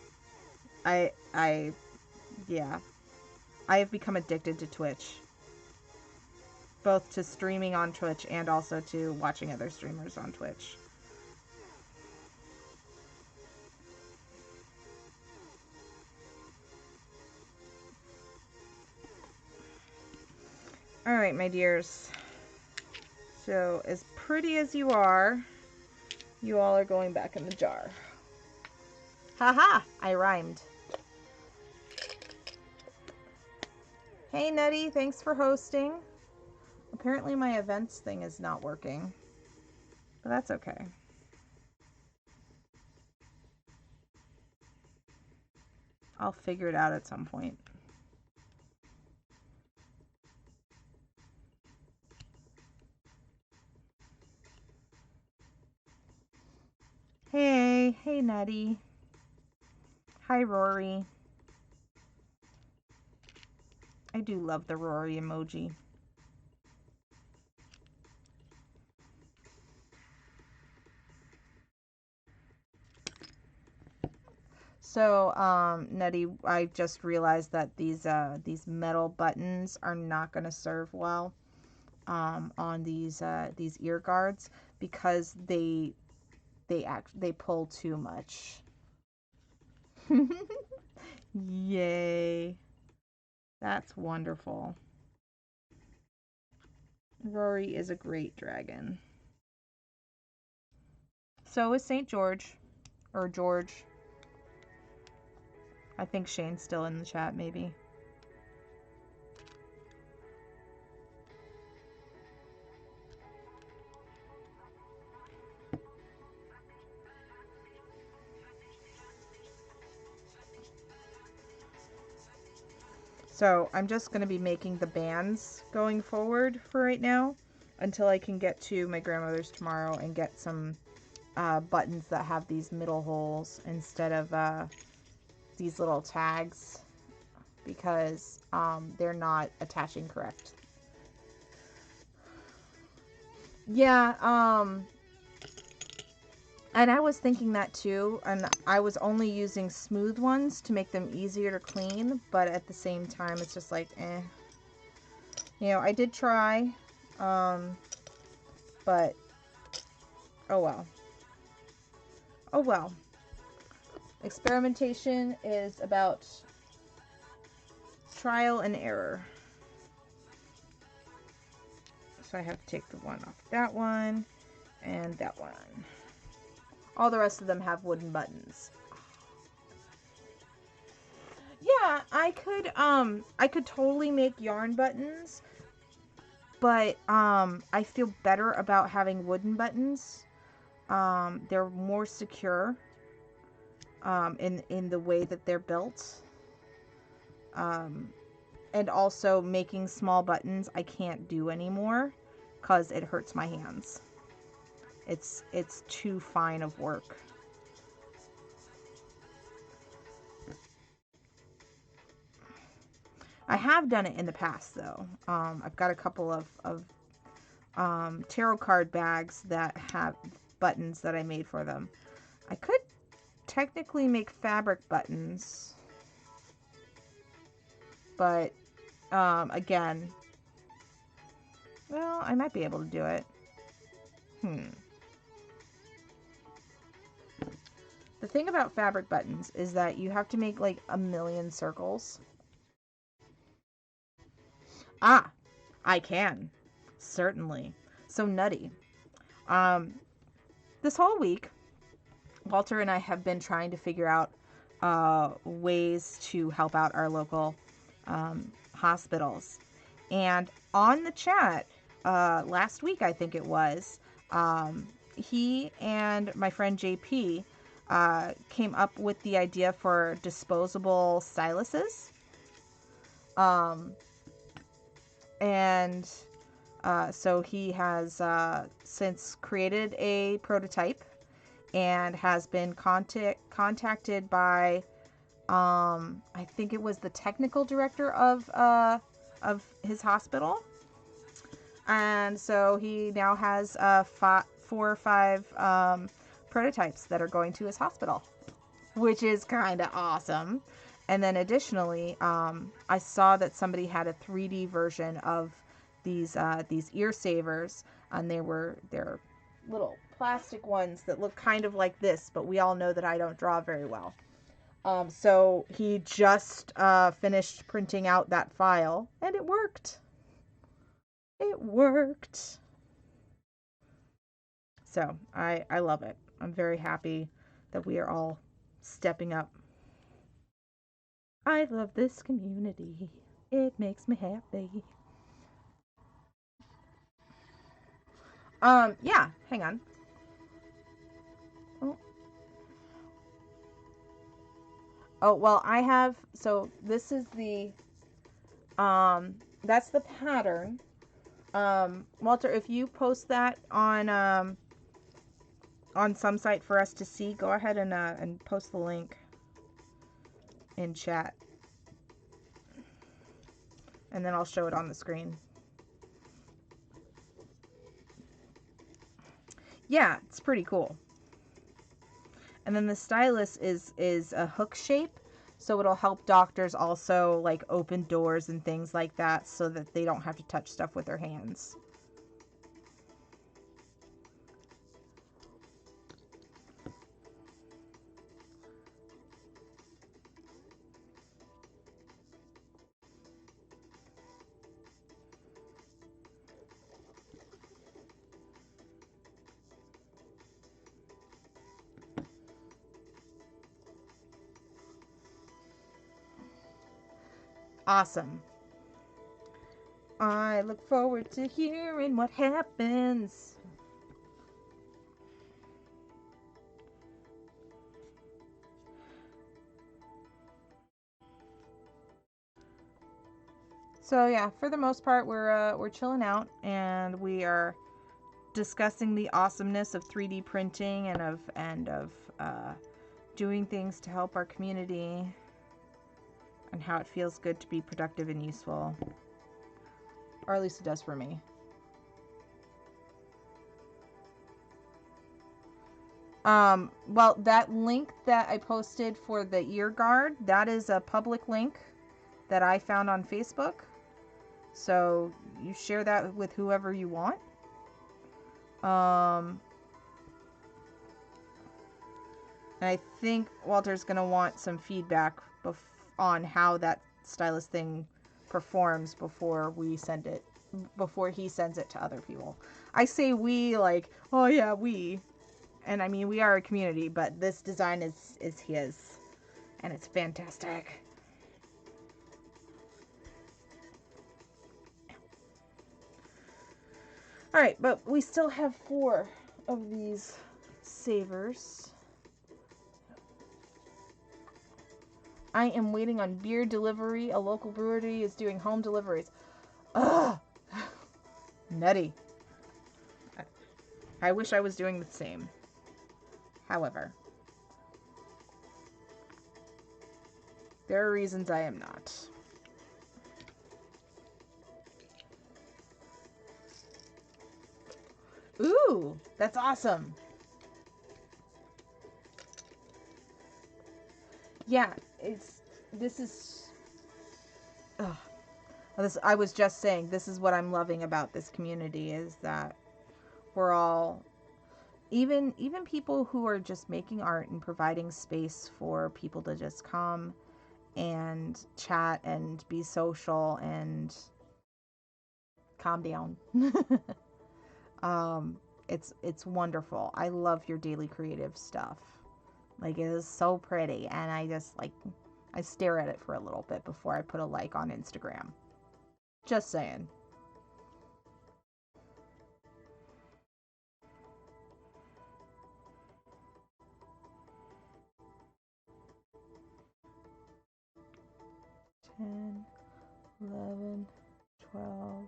I have become addicted to Twitch. Both to streaming on Twitch and also to watching other streamers on Twitch. Alright, my dears. So, as pretty as you all are going back in the jar. Haha! I rhymed. Hey, Nettie, thanks for hosting. Apparently my events thing is not working. But that's okay. I'll figure it out at some point. Hey Nettie. Hi, Rory. I do love the Rory emoji. So, Nettie, I just realized that these metal buttons are not going to serve well on these ear guards because they pull too much. Yay. That's wonderful. Rory is a great dragon. So is St. George. Or George. I think Shane's still in the chat, maybe. So I'm just going to be making the bands going forward for right now until I can get to my grandmother's tomorrow and get some buttons that have these middle holes instead of these little tags, because they're not attaching correct. Yeah, and I was thinking that too, and I was only using smooth ones to make them easier to clean, but at the same time, it's just like, eh. You know, I did try, but, oh well. Oh well. Experimentation is about trial and error. So I have to take the one off that one, and that one. All the rest of them have wooden buttons. Yeah, I could totally make yarn buttons, but I feel better about having wooden buttons. They're more secure in the way that they're built. And also making small buttons I can't do anymore because it hurts my hands. It's too fine of work. I have done it in the past though. I've got a couple of tarot card bags that have buttons that I made for them. I could technically make fabric buttons, but again, well, I might be able to do it. The thing about fabric buttons is that you have to make like a million circles. Ah, I can. Certainly. So nutty. This whole week, Walter and I have been trying to figure out ways to help out our local hospitals. And on the chat, last week, I think it was, he and my friend JP came up with the idea for disposable styluses. And so he has since created a prototype and has been contacted by, I think it was the technical director of his hospital. And so he now has 4 or 5 prototypes that are going to his hospital, which is kind of awesome. And then additionally, I saw that somebody had a 3D version of these ear savers, and they're little plastic ones that look kind of like this, but we all know that I don't draw very well. So he just finished printing out that file, and it worked. It worked. So I love it. I'm very happy that we are all stepping up. I love this community. It makes me happy. Yeah, hang on. Oh, well, I have, so this is the, that's the pattern. Walter, if you post that on some site for us to see, go ahead and post the link in chat. And then I'll show it on the screen. Yeah, it's pretty cool. And then the stylus is a hook shape, so it'll help doctors also like open doors and things like that so that they don't have to touch stuff with their hands. Awesome. I look forward to hearing what happens. So yeah, for the most part, we're chilling out, and we are discussing the awesomeness of 3D printing and of doing things to help our community, and how it feels good to be productive and useful, or at least it does for me. Well, that link that I posted for the ear guard, that is a public link that I found on Facebook. So you share that with whoever you want. And I think Walter's going to want some feedback on how that stylus thing performs before he sends it to other people. I say we like, oh yeah, we. And I mean, we are a community, but this design is his. And it's fantastic. Alright, but we still have 4 of these savers. I am waiting on beer delivery. A local brewery is doing home deliveries. Ugh! Nutty. I wish I was doing the same. However, there are reasons I am not. Ooh, that's awesome. Yeah, this is I was just saying, this is what I'm loving about this community, is that we're all, even people who are just making art and providing space for people to just come and chat and be social and calm down. It's wonderful. I love your daily creative stuff. Like, it is so pretty, and I stare at it for a little bit before I put a like on Instagram. Just saying. Ten, 11, 12.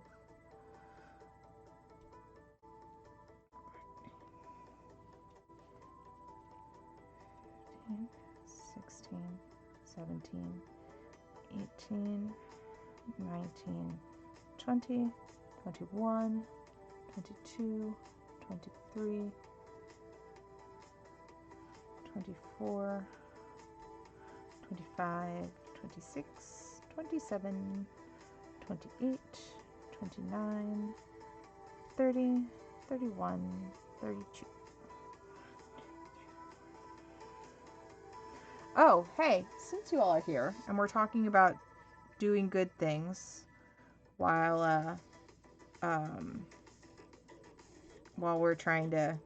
16, 17, 18, 19, 20, 21, 22, 23, 24, 25, 26, 27, 28, 29, 30, 31, 32. Oh, hey, since you all are here and we're talking about doing good things while we're trying to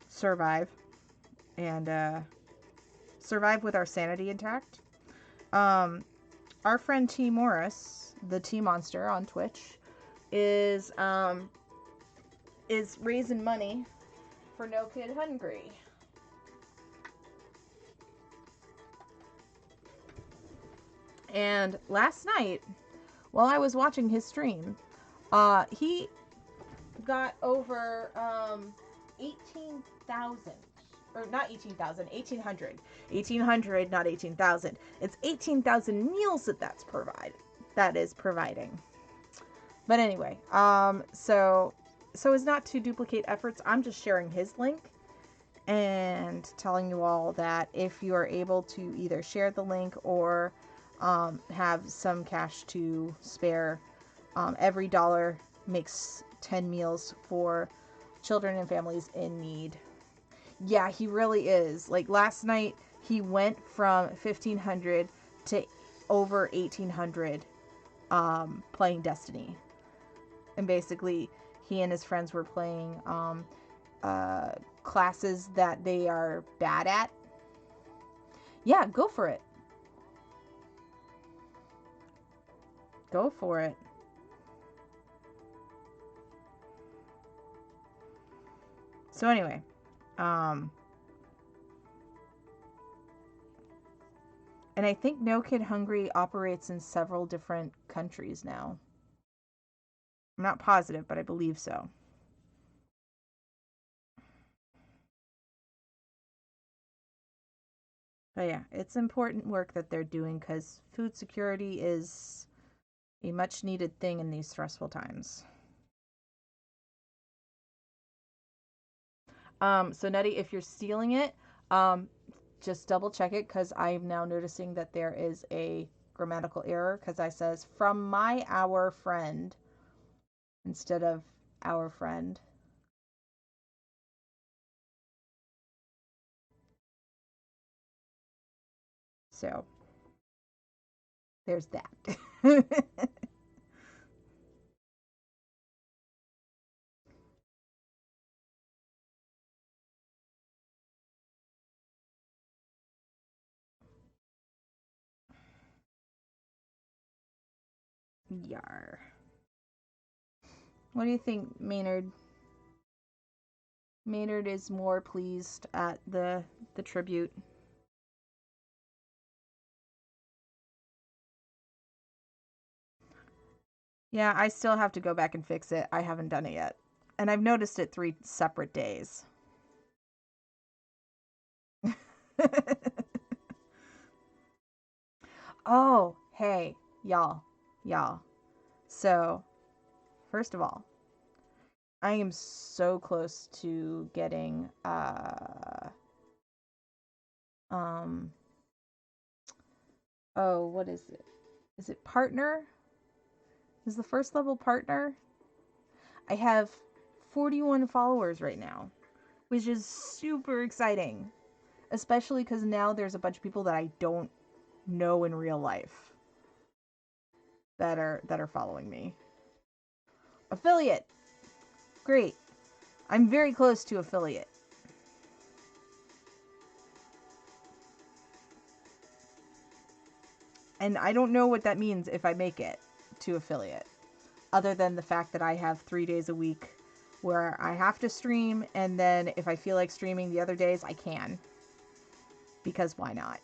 survive and survive with our sanity intact, our friend T Morris, the T Monster on Twitch, is raising money for No Kid Hungry. And last night, while I was watching his stream, he got over 18,000. Or not 18,000, 1,800. 1,800, not 18,000. It's 18,000 meals that is providing. But anyway, so as not to duplicate efforts, I'm just sharing his link and telling you all that if you are able to either share the link or have some cash to spare, every dollar makes 10 meals for children and families in need. Yeah, he really is. Like, last night, he went from 1,500 to over 1,800 playing Destiny. And basically, he and his friends were playing classes that they are bad at. Yeah, go for it. Go for it. So anyway, and I think No Kid Hungry operates in several different countries now. I'm not positive, but I believe so. But yeah, it's important work that they're doing because food security is a much needed thing in these stressful times. So Nutty, if you're stealing it, just double check it because I'm now noticing that there is a grammatical error because I says from our friend instead of our friend. So there's that. Yar. What do you think, Maynard? Maynard is more pleased at the tribute. Yeah, I still have to go back and fix it. I haven't done it yet. And I've noticed it 3 separate days. Oh, hey, y'all. Y'all. So, first of all, I am so close to getting oh, what is it? Is it partner? Is the first level partner? I have 41 followers right now, which is super exciting, especially because now there's a bunch of people that I don't know in real life that are following me. Affiliate, great. I'm very close to affiliate. And I don't know what that means if I make it to affiliate, other than the fact that I have 3 days a week where I have to stream, and then if I feel like streaming the other days, I can. Because why not?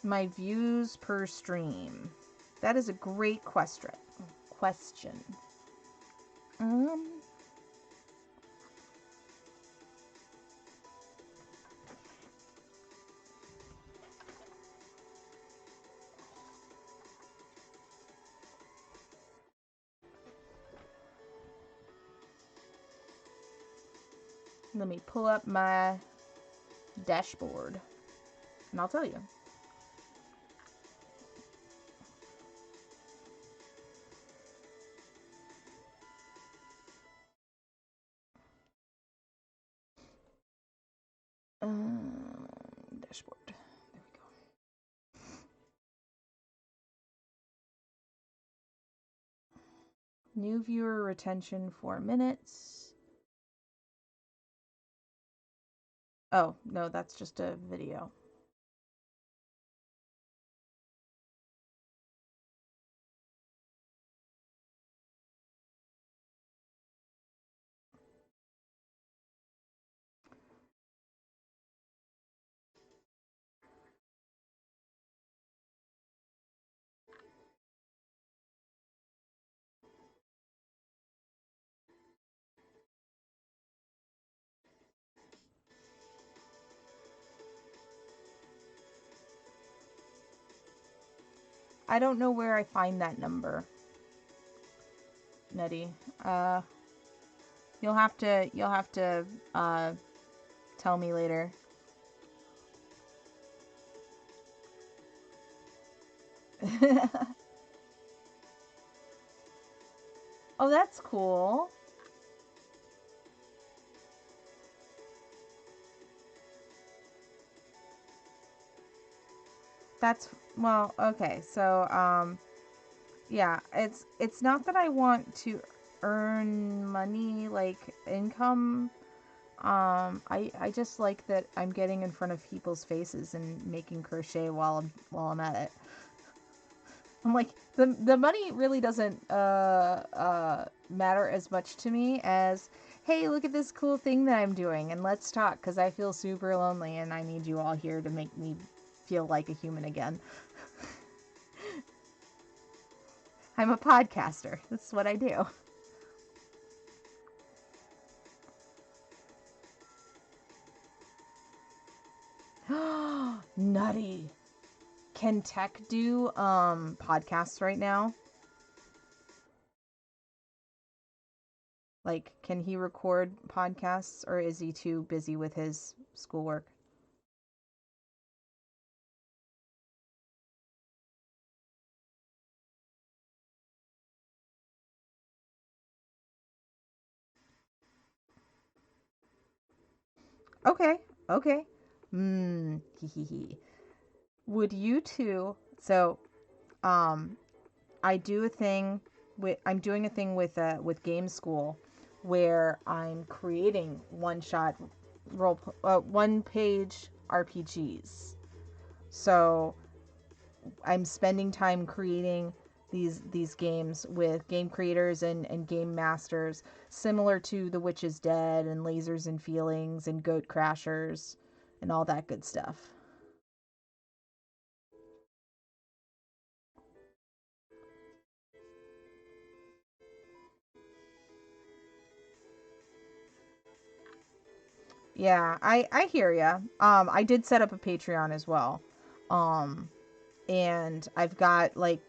My views per stream. That is a great question. Um, Let me pull up my dashboard and I'll tell you. Dashboard. There we go. New viewer retention 4 minutes. Oh, no, that's just a video. I don't know where I find that number, Nettie. You'll have to tell me later. Oh, that's cool. That's well, okay. So, yeah, it's not that I want to earn money like income. I just like that I'm getting in front of people's faces and making crochet while I'm at it. I'm like, the money really doesn't matter as much to me as, hey, look at this cool thing that I'm doing and let's talk, because I feel super lonely and I need you all here to make me feel like a human again. I'm a podcaster. That's what I do. Nutty. Can tech do podcasts right now? Like, can he record podcasts, or is he too busy with his schoolwork? Okay, okay. Hee hee hee. Would you two? So, um, I'm doing a thing with Game School, where I'm creating one shot one page RPGs. So I'm spending time creating these games with game creators and game masters, similar to The Witch is Dead and Lasers and Feelings and Goat Crashers and all that good stuff. Yeah, I hear ya. I did set up a Patreon as well. Um, and I've got like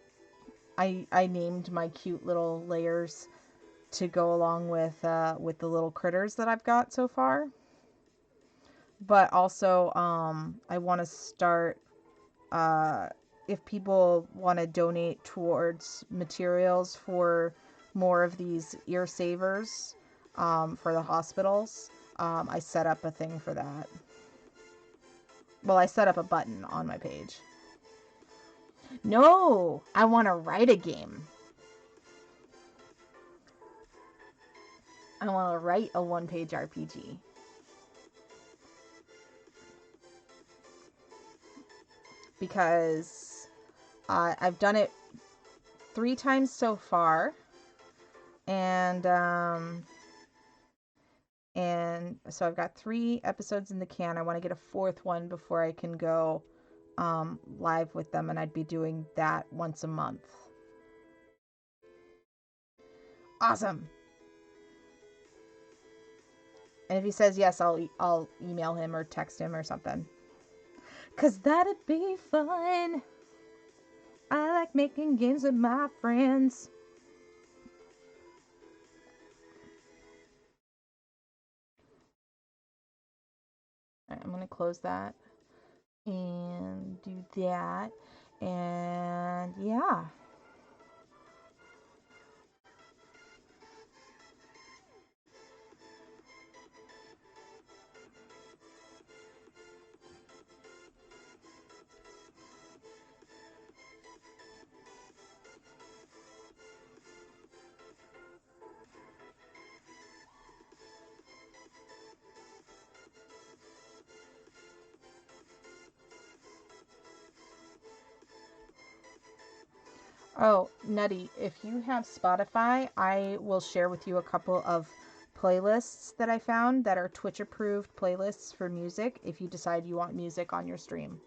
I named my cute little layers to go along with the little critters that I've got so far. But also I want to start uh if people want to donate towards materials for more of these ear savers for the hospitals. I set up a thing for that. Well, I set up a button on my page. No, I want to write a game. I want to write a one-page RPG. Because I've done it 3 times so far, and so I've got 3 episodes in the can. I want to get a fourth one before I can go live with them, and I'd be doing that once a month. Awesome. And if he says yes, I'll email him or text him or something. 'Cause that'd be fun. I like making games with my friends. All right, I'm going to close that and do that. And yeah. Oh, Nutty, if you have Spotify, I will share with you a couple of playlists that I found that are Twitch approved playlists for music if you decide you want music on your stream.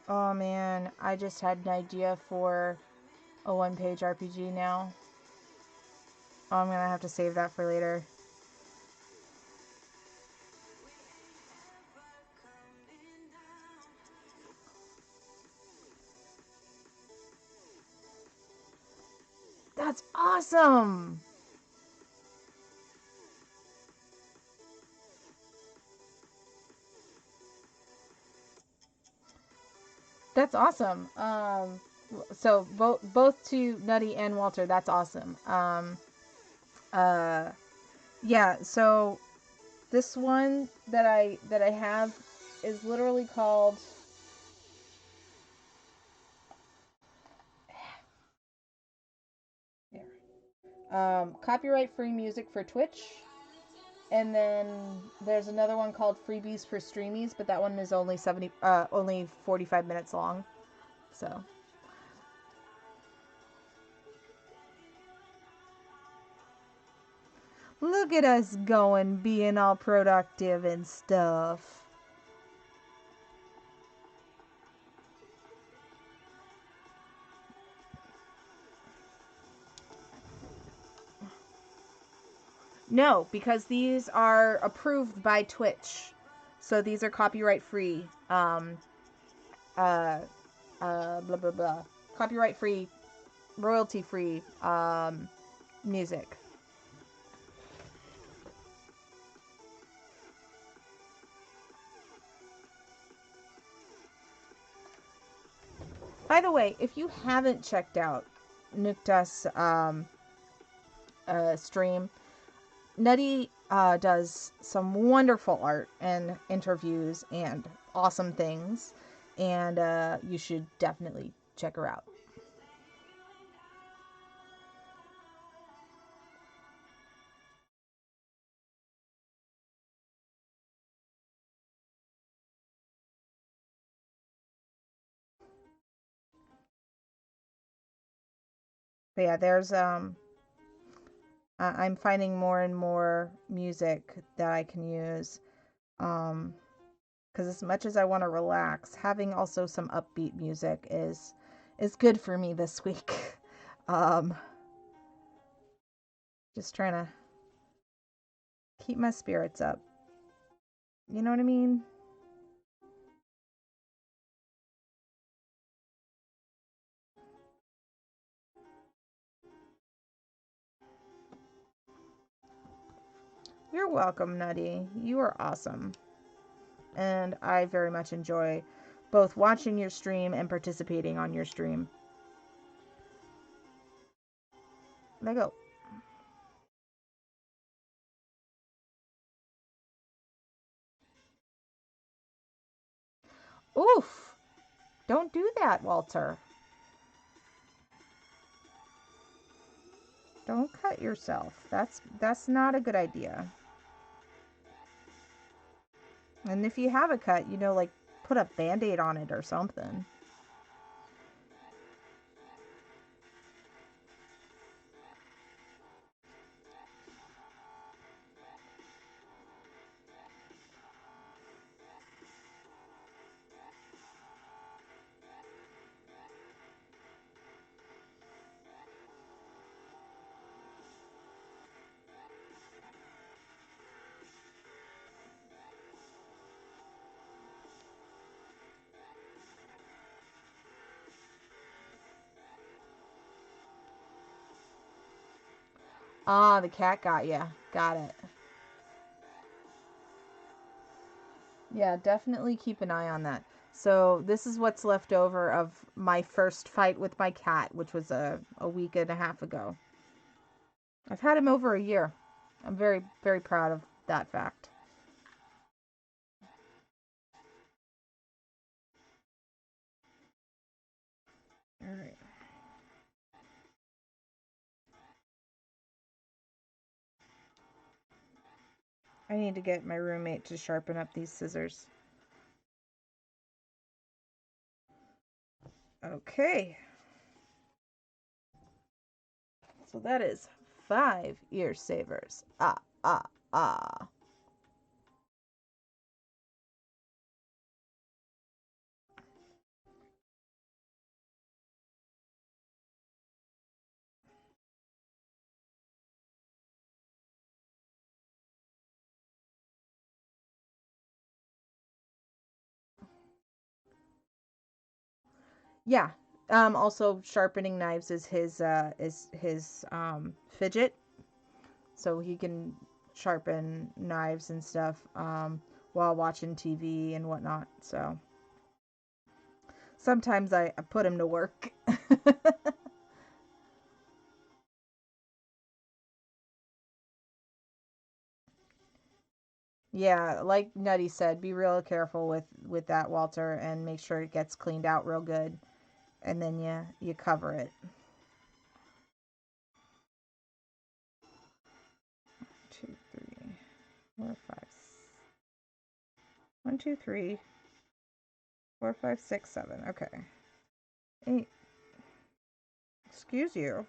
Oh man, I just had an idea for a one-page RPG now. Oh, I'm gonna have to save that for later. That's awesome. That's awesome. So both to Nutty and Walter, that's awesome. Uh, yeah. So this one that I have is literally called. Copyright free music for Twitch. And then there's another one called Freebies for Streamies, but that one is only 45 minutes long. So look at us going, being all productive and stuff. No, because these are approved by Twitch. So these are copyright free. Uh, blah, blah, blah. Copyright free, royalty free, music. By the way, if you haven't checked out Nukta's stream, Nutty does some wonderful art and interviews and awesome things, and you should definitely check her out. But yeah, there's I'm finding more and more music that I can use. Because as much as I want to relax, having also some upbeat music is good for me this week. um, just trying to keep my spirits up. You know what I mean? You're welcome, Nutty. You are awesome. And I very much enjoy both watching your stream and participating on your stream. Let go. Oof! Don't do that, Walter. Don't cut yourself. That's not a good idea. And if you have a cut, like put a band-aid on it or something. Ah, the cat got ya. Got it. Yeah, definitely keep an eye on that. So this is what's left over of my first fight with my cat, which was a week and a half ago. I've had him over a year. I'm very, very proud of that fact. All right. I need to get my roommate to sharpen up these scissors. Okay. So that is 5 ear savers. Ah, ah, ah. Yeah. Also sharpening knives is his fidget, so he can sharpen knives and stuff while watching TV and whatnot. So sometimes I put him to work. Yeah, like Nutty said, be real careful with that, Walter, and make sure it gets cleaned out real good, and then you cover it. 2, 3, 4, 5. 1, 2, 3, 4, 5, 6, 7. Okay. 8. Excuse you.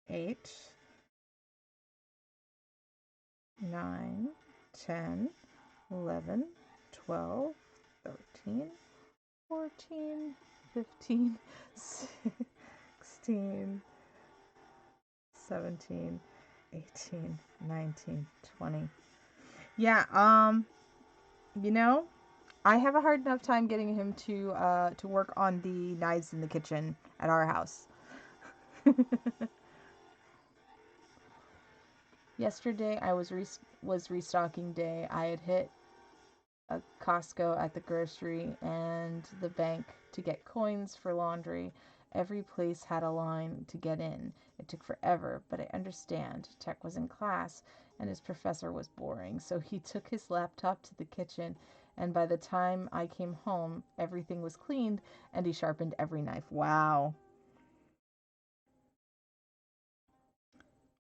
8, 9, 10, 11, 12, 13, 14, 15, 16, 17, 18, 19, 20. Yeah, you know, I have a hard enough time getting him to work on the knives in the kitchen at our house. Yesterday was restocking day. I had hit a Costco at the grocery and the bank to get coins for laundry. Every place had a line to get in. It took forever, but I understand. Tech was in class and his professor was boring, so he took his laptop to the kitchen, and by the time I came home, everything was cleaned and he sharpened every knife. Wow.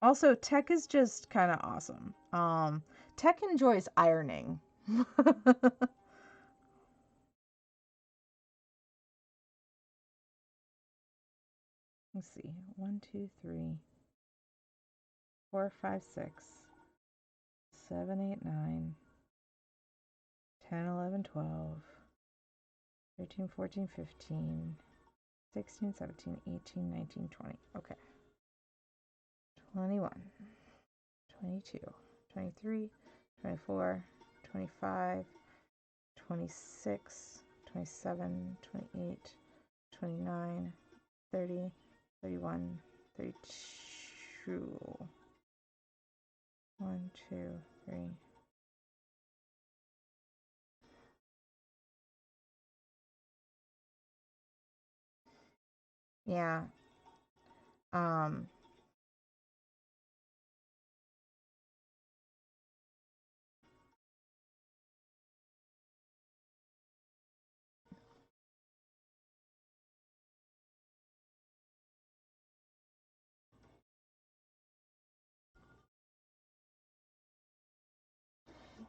Also, Tech is just kind of awesome. Tech enjoys ironing. Let's see. 1, 2, 3, 4, 5, 6, 7, 8, 9, 10, 11, 12, 13, 14, 15, 16, 17, 18, 19, 20. Okay. 21, 22, 23, 24, 25, 26, 27, 28, 29, 30, 31, 32. 1, 2, 3. Yeah. Um,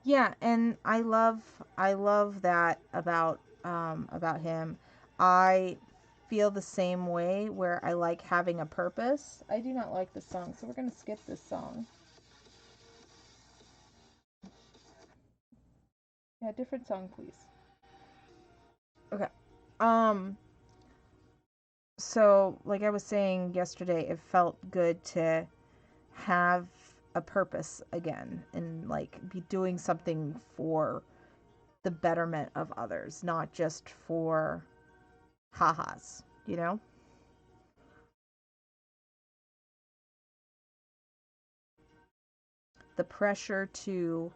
yeah, and I love that about him. I feel the same way where I like having a purpose. I do not like this song, so we're gonna skip this song. Yeah, different song, please. Okay. Um, so like I was saying yesterday, it felt good to have a purpose again and like be doing something for the betterment of others, not just for ha-has, you know? The pressure to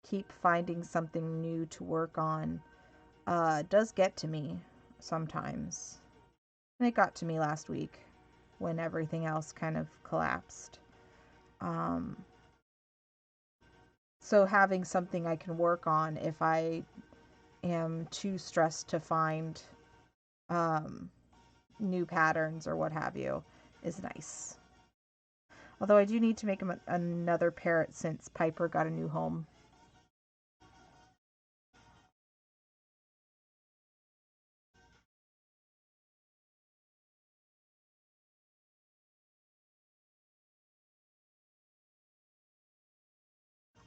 keep finding something new to work on does get to me sometimes. And it got to me last week when everything else kind of collapsed. Um, so having something I can work on if I am too stressed to find um, new patterns or what have you is nice. Although I do need to make him another parrot since Piper got a new home.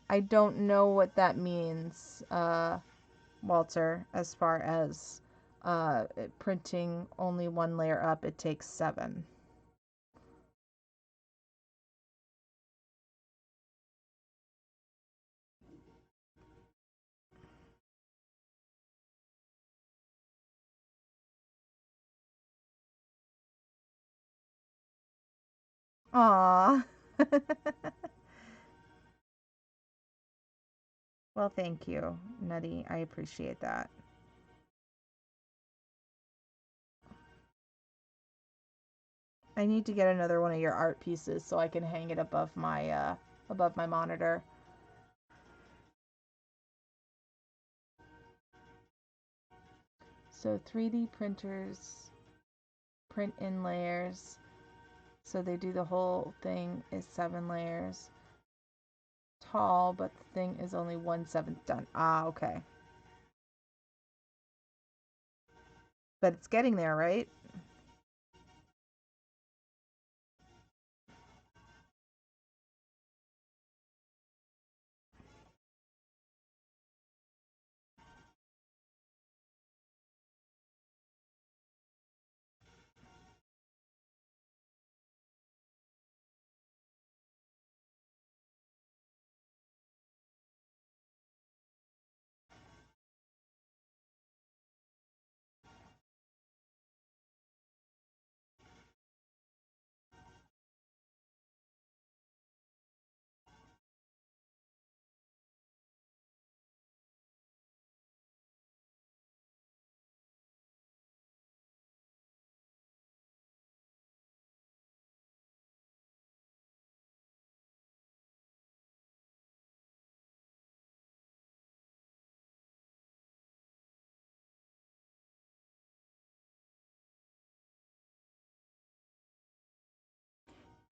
I don't know what that means, Walter, as far as printing only one layer up, it takes 7. Aw. Well, thank you, Nutty. I appreciate that. I need to get another one of your art pieces so I can hang it above my monitor. So 3D printers print in layers. So they do the whole thing is 7 layers tall, but the thing is only 1/7 done. Ah, okay. But it's getting there, right?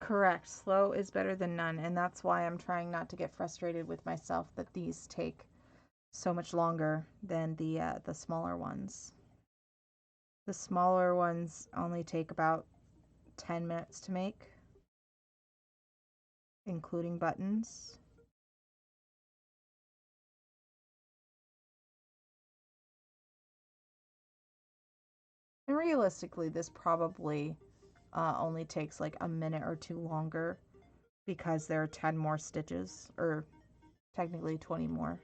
Correct. Slow is better than none, and that's why I'm trying not to get frustrated with myself that these take so much longer than the smaller ones. The smaller ones only take about 10 minutes to make, including buttons. And realistically, this probably only takes like a minute or two longer because there are 10 more stitches, or technically 20 more.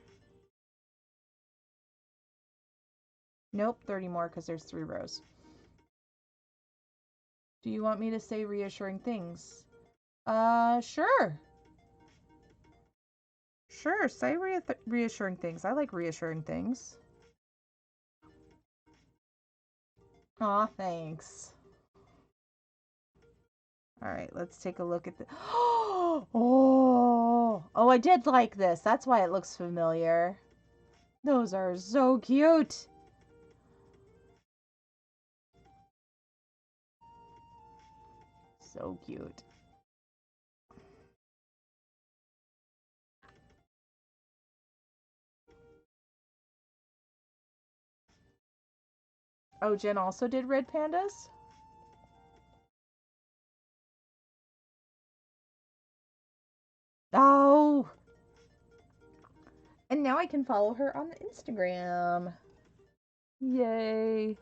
Nope, 30 more because there's 3 rows. Do you want me to say reassuring things? Sure. Sure, say reassuring things. I like reassuring things. Aw, thanks. All right, let's take a look at the. Oh, I did like this. That's why it looks familiar. Those are so cute. So cute. Oh, Jen also did red pandas? Oh. And now I can follow her on the Instagram. Yay.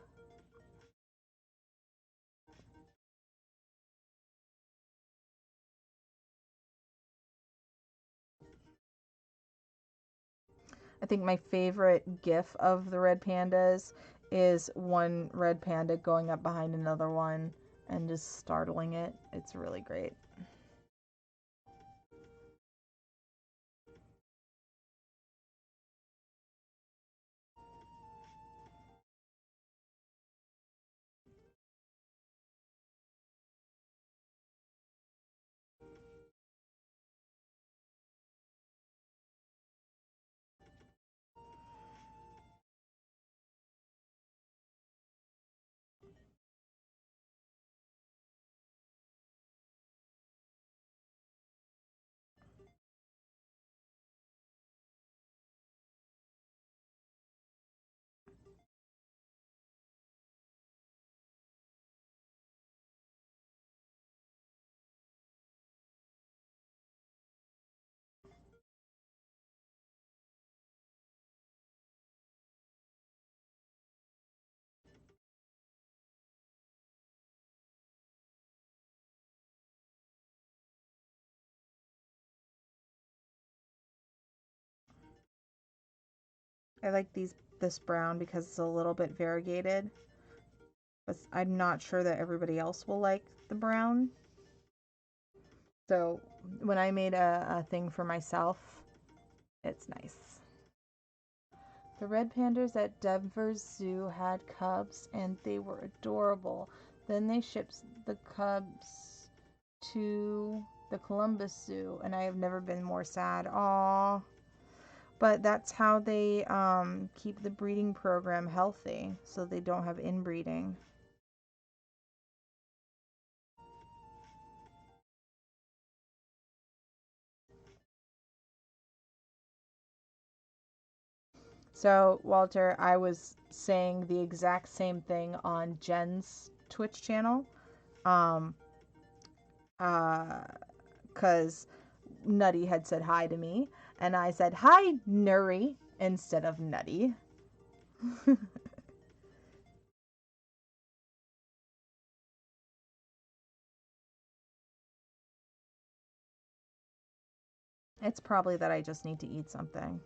I think my favorite gif of the red pandas is one red panda going up behind another one and just startling it. It's really great. I like this brown because it's a little bit variegated. But I'm not sure that everybody else will like the brown. So when I made a thing for myself, it's nice. The red pandas at Denver Zoo had cubs and they were adorable. Then they shipped the cubs to the Columbus Zoo and I have never been more sad. Aww. But that's how they keep the breeding program healthy so they don't have inbreeding. So, Walter, I was saying the exact same thing on Jen's Twitch channel. Um, because Nutty had said hi to me, and I said, hi, Nuri, instead of Nutty. It's probably that I just need to eat something.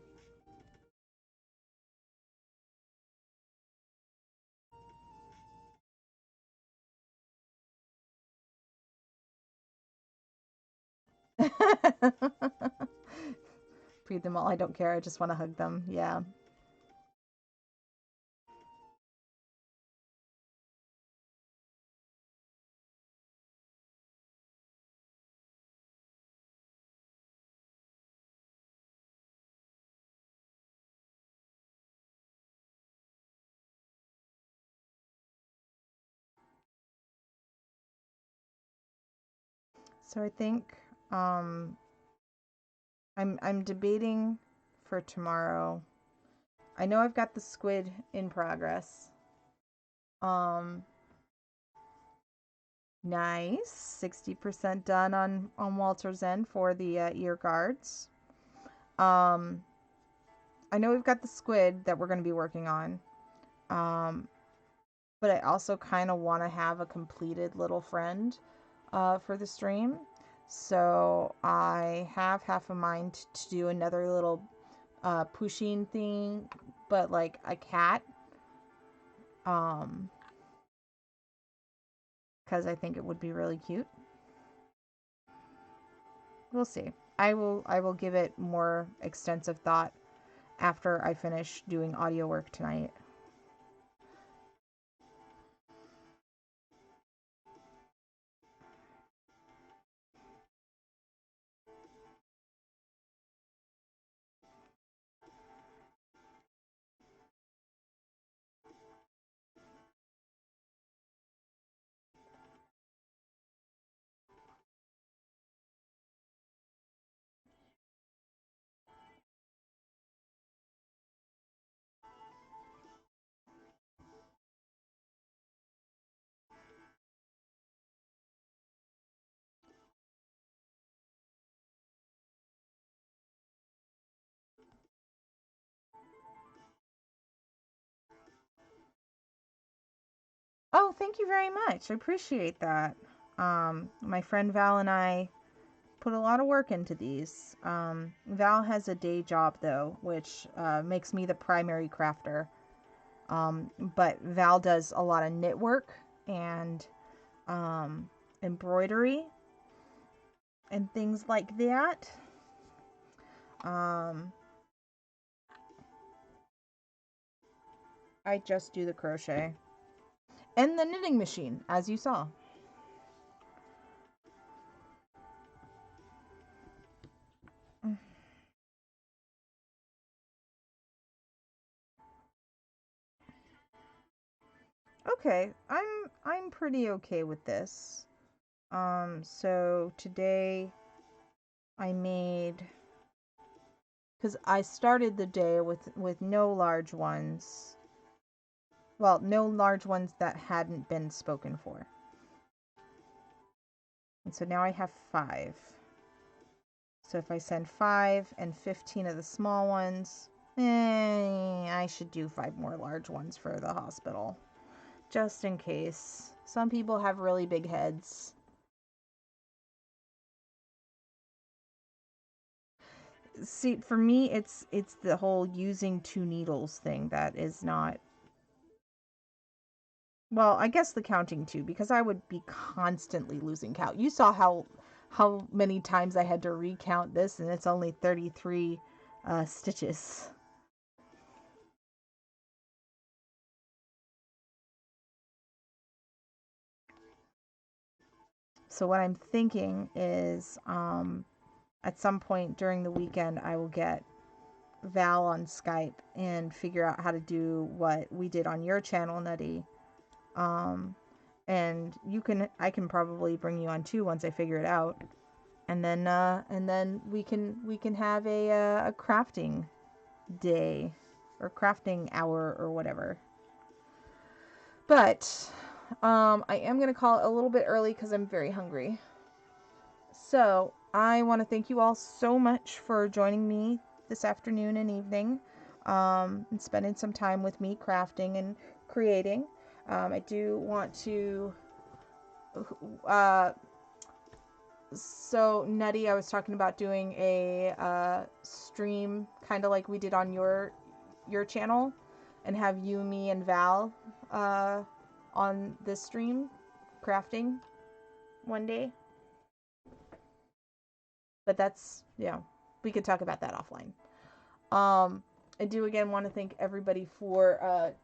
Breed them all. I don't care. I just want to hug them. Yeah. So I think um, I'm debating for tomorrow. I know I've got the squid in progress. Um, nice, 60% done on Walter's end for the ear guards. Um, I know we've got the squid that we're going to be working on. Um, but I also kind of want to have a completed little friend for the stream. So I have half a mind to do another little pushing thing, but like a cat. Because I think it would be really cute. We'll see. I will give it more extensive thought after I finish doing audio work tonight. Oh, thank you very much. I appreciate that. My friend Val and I put a lot of work into these. Val has a day job though, which makes me the primary crafter. But Val does a lot of knit work and embroidery and things like that. I just do the crochet and the knitting machine, as you saw. Okay, I'm pretty okay with this. So today I made, because I started the day with no large ones. Well, no large ones that hadn't been spoken for. And so now I have 5. So if I send 5 and 15 of the small ones, I should do 5 more large ones for the hospital. Just in case. Some people have really big heads. See, for me, it's the whole using 2 needles thing that is not. Well, I guess the counting too, because I would be constantly losing count. You saw how how many times I had to recount this, and it's only 33 stitches. So what I'm thinking is at some point during the weekend, I will get Val on Skype and figure out how to do what we did on your channel, Nutty. And I can probably bring you on too once I figure it out. And then we can have a crafting day or crafting hour or whatever. But I am going to call it a little bit early because I'm very hungry. So I want to thank you all so much for joining me this afternoon and evening, and spending some time with me crafting and creating. I do want to so Nutty, I was talking about doing a stream kind of like we did on your channel, and have you, me, and Val on this stream crafting one day. But that's, we could talk about that offline. I do again want to thank everybody for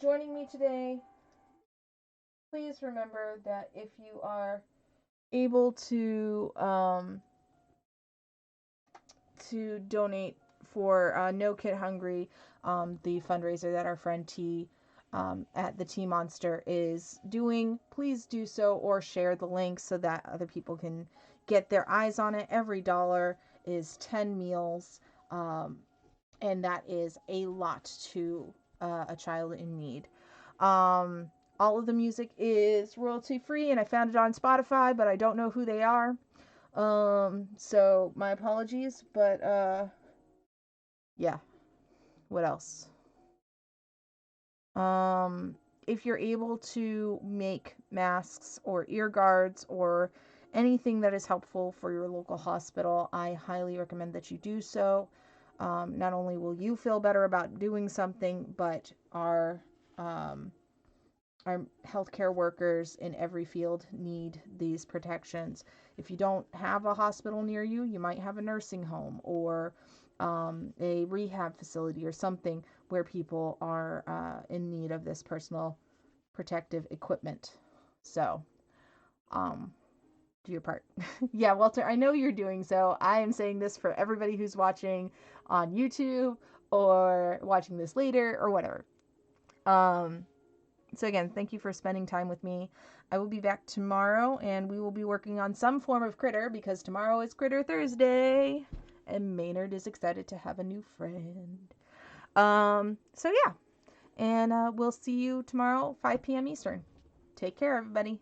joining me today. Please remember that if you are able to donate for No Kid Hungry, the fundraiser that our friend T at the Tea Monster is doing, please do so, or share the link so that other people can get their eyes on it. Every dollar is 10 meals, and that is a lot to a child in need. All of the music is royalty free, and I found it on Spotify, but I don't know who they are. So my apologies, but yeah. What else? If you're able to make masks or ear guards or anything that is helpful for your local hospital, I highly recommend that you do so. Not only will you feel better about doing something, but our healthcare workers in every field need these protections. If you don't have a hospital near you, you might have a nursing home or a rehab facility or something where people are in need of this personal protective equipment. So, do your part. Yeah, Walter, I know you're doing so. I am saying this for everybody who's watching on YouTube or watching this later or whatever. So again, thank you for spending time with me. I will be back tomorrow, and we will be working on some form of critter because tomorrow is Critter Thursday, and Maynard is excited to have a new friend. So yeah, and we'll see you tomorrow, 5 p.m. Eastern. Take care, everybody.